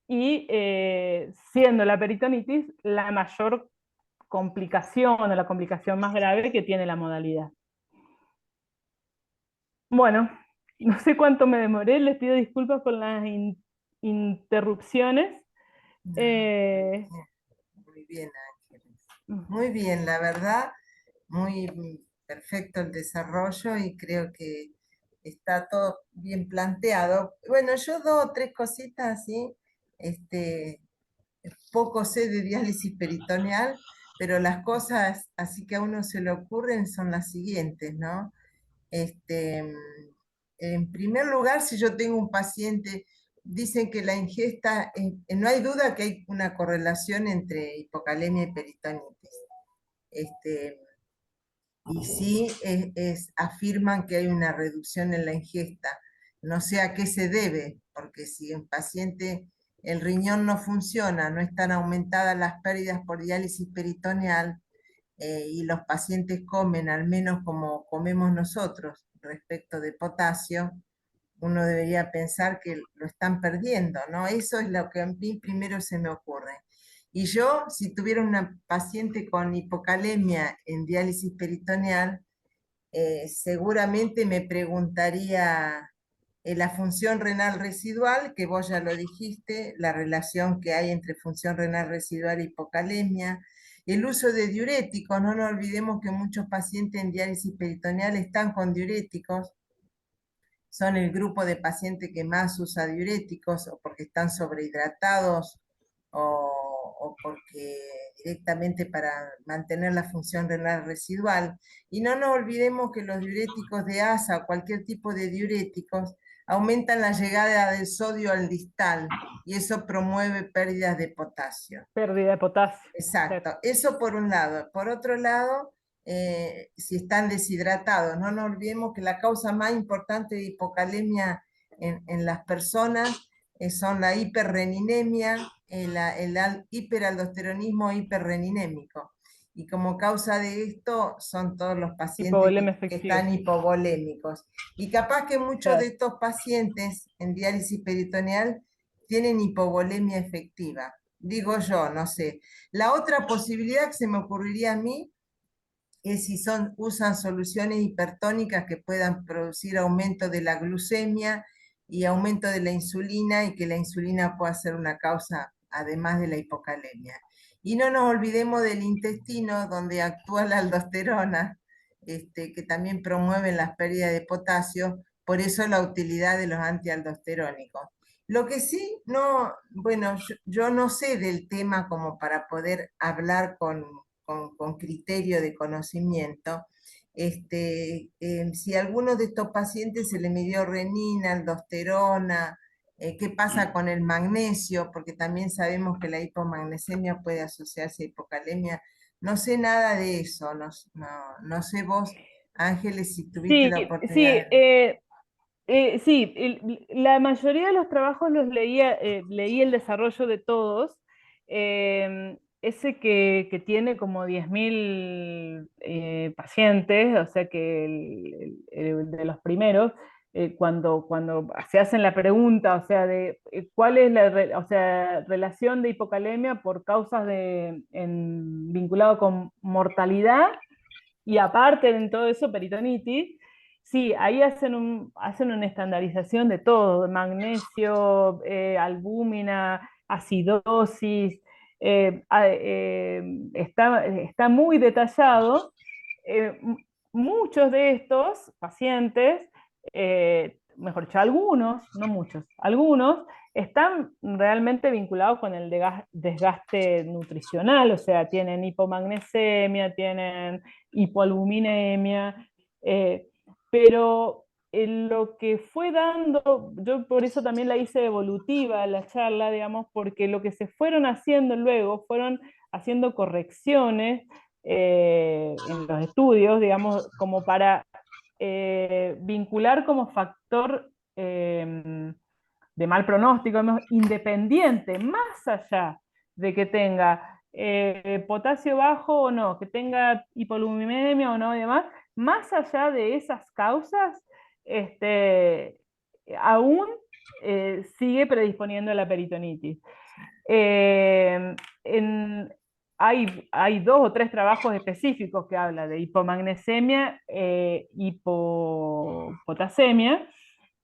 y siendo la peritonitis la mayor complicación o la complicación más grave que tiene la modalidad. Bueno, no sé cuánto me demoré, les pido disculpas por las interrupciones. Muy bien, Ángeles. Muy bien, la verdad, muy perfecto el desarrollo y creo que está todo bien planteado. Bueno, yo dos o tres cositas así, poco sé de diálisis peritoneal, pero las cosas así que a uno se le ocurren son las siguientes, ¿no? Este, en primer lugar, si yo tengo un paciente, dicen que la ingesta, no hay duda que hay una correlación entre hipocalemia y peritonitis. Y sí afirman que hay una reducción en la ingesta. No sé a qué se debe, porque si en paciente el riñón no funciona, no están aumentadas las pérdidas por diálisis peritoneal, y los pacientes comen al menos como comemos nosotros respecto de potasio, uno debería pensar que lo están perdiendo, ¿no? Eso es lo que a mí primero se me ocurre. Y yo, si tuviera una paciente con hipocalemia en diálisis peritoneal, seguramente me preguntaría la función renal residual, que vos ya lo dijiste, la relación que hay entre función renal residual e hipocalemia, el uso de diuréticos, no nos olvidemos que muchos pacientes en diálisis peritoneal están con diuréticos, son el grupo de pacientes que más usa diuréticos, o porque están sobrehidratados, o porque directamente para mantener la función renal residual. Y no nos olvidemos que los diuréticos de ASA o cualquier tipo de diuréticos aumentan la llegada del sodio al distal y eso promueve pérdidas de potasio. Pérdida de potasio. Exacto, eso por un lado. Por otro lado, si están deshidratados, no nos olvidemos que la causa más importante de hipocalemia en las personas son la hiperreninemia, el hiperaldosteronismo hiperreninémico. Y como causa de esto son todos los pacientes que están hipovolémicos. Y capaz que muchos de estos pacientes en diálisis peritoneal tienen hipovolemia efectiva. Digo yo, no sé. La otra posibilidad que se me ocurriría a mí es si usan soluciones hipertónicas que puedan producir aumento de la glucemia y aumento de la insulina, y que la insulina pueda ser una causa además de la hipocalemia. Y no nos olvidemos del intestino, donde actúa la aldosterona, que también promueve las pérdidas de potasio, por eso la utilidad de los antialdosterónicos. Lo que sí, no, bueno, yo no sé del tema como para poder hablar con criterio de conocimiento. Si a alguno de estos pacientes se le midió renina, aldosterona, qué pasa con el magnesio, porque también sabemos que la hipomagnesemia puede asociarse a hipocalemia. No sé nada de eso, no sé vos, Ángeles, si tuviste la oportunidad. Sí, la mayoría de los trabajos los leía, leí el desarrollo de todos. Ese que tiene como 10.000 pacientes, o sea que el de los primeros, cuando se hacen la pregunta, o sea, de cuál es la relación de hipocalemia por causas vinculado con mortalidad y aparte en todo eso peritonitis. Sí, ahí hacen una estandarización de todo, de magnesio, albúmina, acidosis, está muy detallado. Muchos de estos pacientes, mejor dicho, algunos, no muchos, algunos están realmente vinculados con el desgaste nutricional, o sea, tienen hipomagnesemia, tienen hipoalbuminemia, pero lo que fue dando, yo por eso también la hice evolutiva la charla, digamos, porque lo que se fueron haciendo luego, fueron haciendo correcciones en los estudios, digamos, como para vincular como factor de mal pronóstico, digamos, independiente, más allá de que tenga potasio bajo o no, que tenga hipolipemia o no y demás, más allá de esas causas, aún sigue predisponiendo a la peritonitis. Eh, en, hay 2 o 3 trabajos específicos que hablan de hipomagnesemia, hipopotasemia,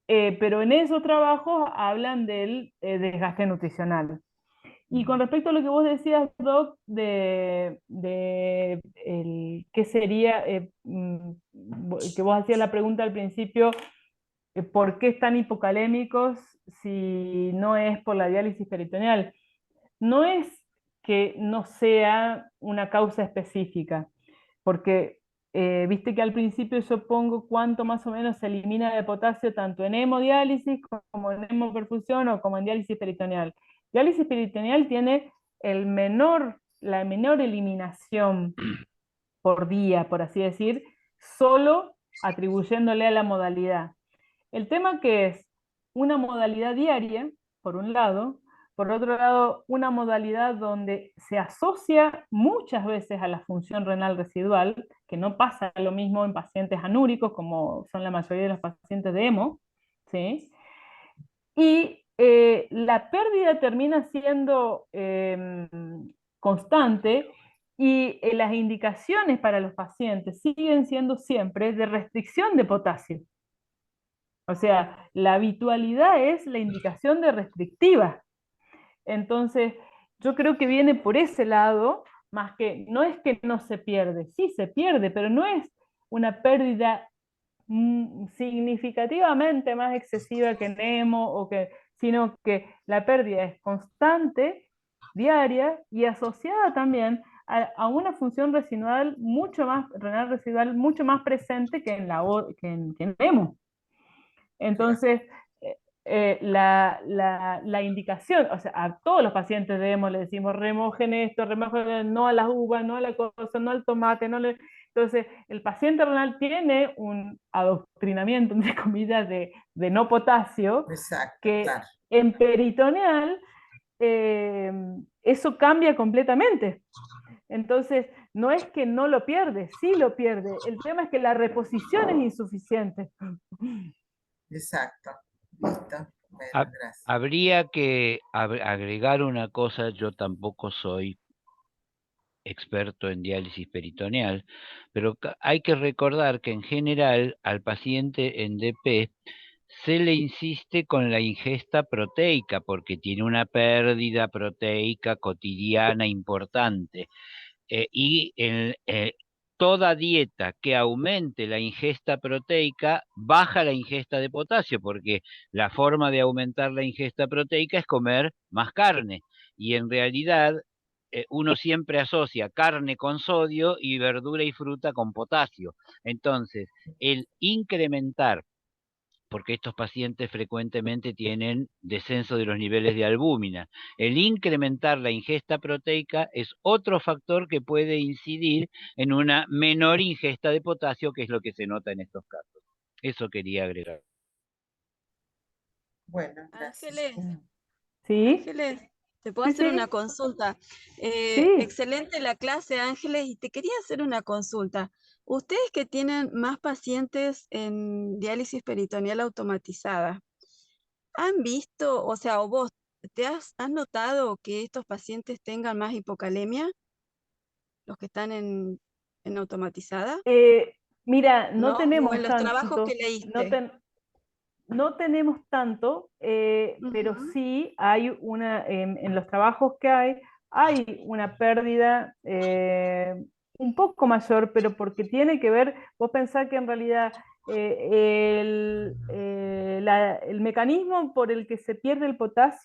pero en esos trabajos hablan del desgaste nutricional. Y con respecto a lo que vos decías, Doc, qué sería, que vos hacías la pregunta al principio, ¿por qué están hipocalémicos si no es por la diálisis peritoneal? No es que no sea una causa específica, porque viste que al principio yo pongo cuánto más o menos se elimina de potasio tanto en hemodiálisis como en hemoperfusión o como en diálisis peritoneal. Diálisis peritoneal tiene la menor eliminación por día, por así decir, solo atribuyéndole a la modalidad. El tema que es una modalidad diaria, por un lado, por otro lado, una modalidad donde se asocia muchas veces a la función renal residual, que no pasa lo mismo en pacientes anúricos, como son la mayoría de los pacientes de hemo, ¿sí? Y la pérdida termina siendo constante y las indicaciones para los pacientes siguen siendo siempre de restricción de potasio. O sea, la habitualidad es la indicación de restrictiva. Entonces, yo creo que viene por ese lado, más que no es que no se pierde, sí se pierde, pero no es una pérdida significativamente más excesiva que Nemo, sino que la pérdida es constante, diaria y asociada también a una función residual renal residual mucho más presente que en Nemo. Entonces, la indicación, o sea, a todos los pacientes de hemo le decimos remojen esto, remojen no a las uvas, no a la cosa, no al tomate, Entonces, el paciente renal tiene un adoctrinamiento, entre comillas, de no potasio, Exacto, que claro. en peritoneal eso cambia completamente. Entonces, no es que no lo pierde, sí lo pierde. El tema es que la reposición es insuficiente. Exacto. Listo. Bueno, Ha- gracias. Habría que agregar una cosa, yo tampoco soy experto en diálisis peritoneal, pero hay que recordar que en general al paciente en DP se le insiste con la ingesta proteica porque tiene una pérdida proteica cotidiana importante. Toda dieta que aumente la ingesta proteica baja la ingesta de potasio, porque la forma de aumentar la ingesta proteica es comer más carne. Y en realidad uno siempre asocia carne con sodio y verdura y fruta con potasio. Entonces, el incrementar, porque estos pacientes frecuentemente tienen descenso de los niveles de albúmina. El incrementar la ingesta proteica es otro factor que puede incidir en una menor ingesta de potasio, que es lo que se nota en estos casos. Eso quería agregar. Bueno, gracias. Ángeles, ¿Sí? Ángeles, te puedo Sí, hacer sí, una consulta. sí. Excelente la clase, Ángeles, y te quería hacer una consulta. Ustedes que tienen más pacientes en diálisis peritoneal automatizada, ¿han visto, o sea, o vos, has notado que estos pacientes tengan más hipocalemia, los que están en automatizada? Mira, no ¿No? O en tenemos los trabajos que tanto, leíste. no tenemos tanto, pero Ujú. sí hay en los trabajos que hay una pérdida un poco mayor, pero porque tiene que ver, vos pensás que en realidad el mecanismo por el que se pierde el potasio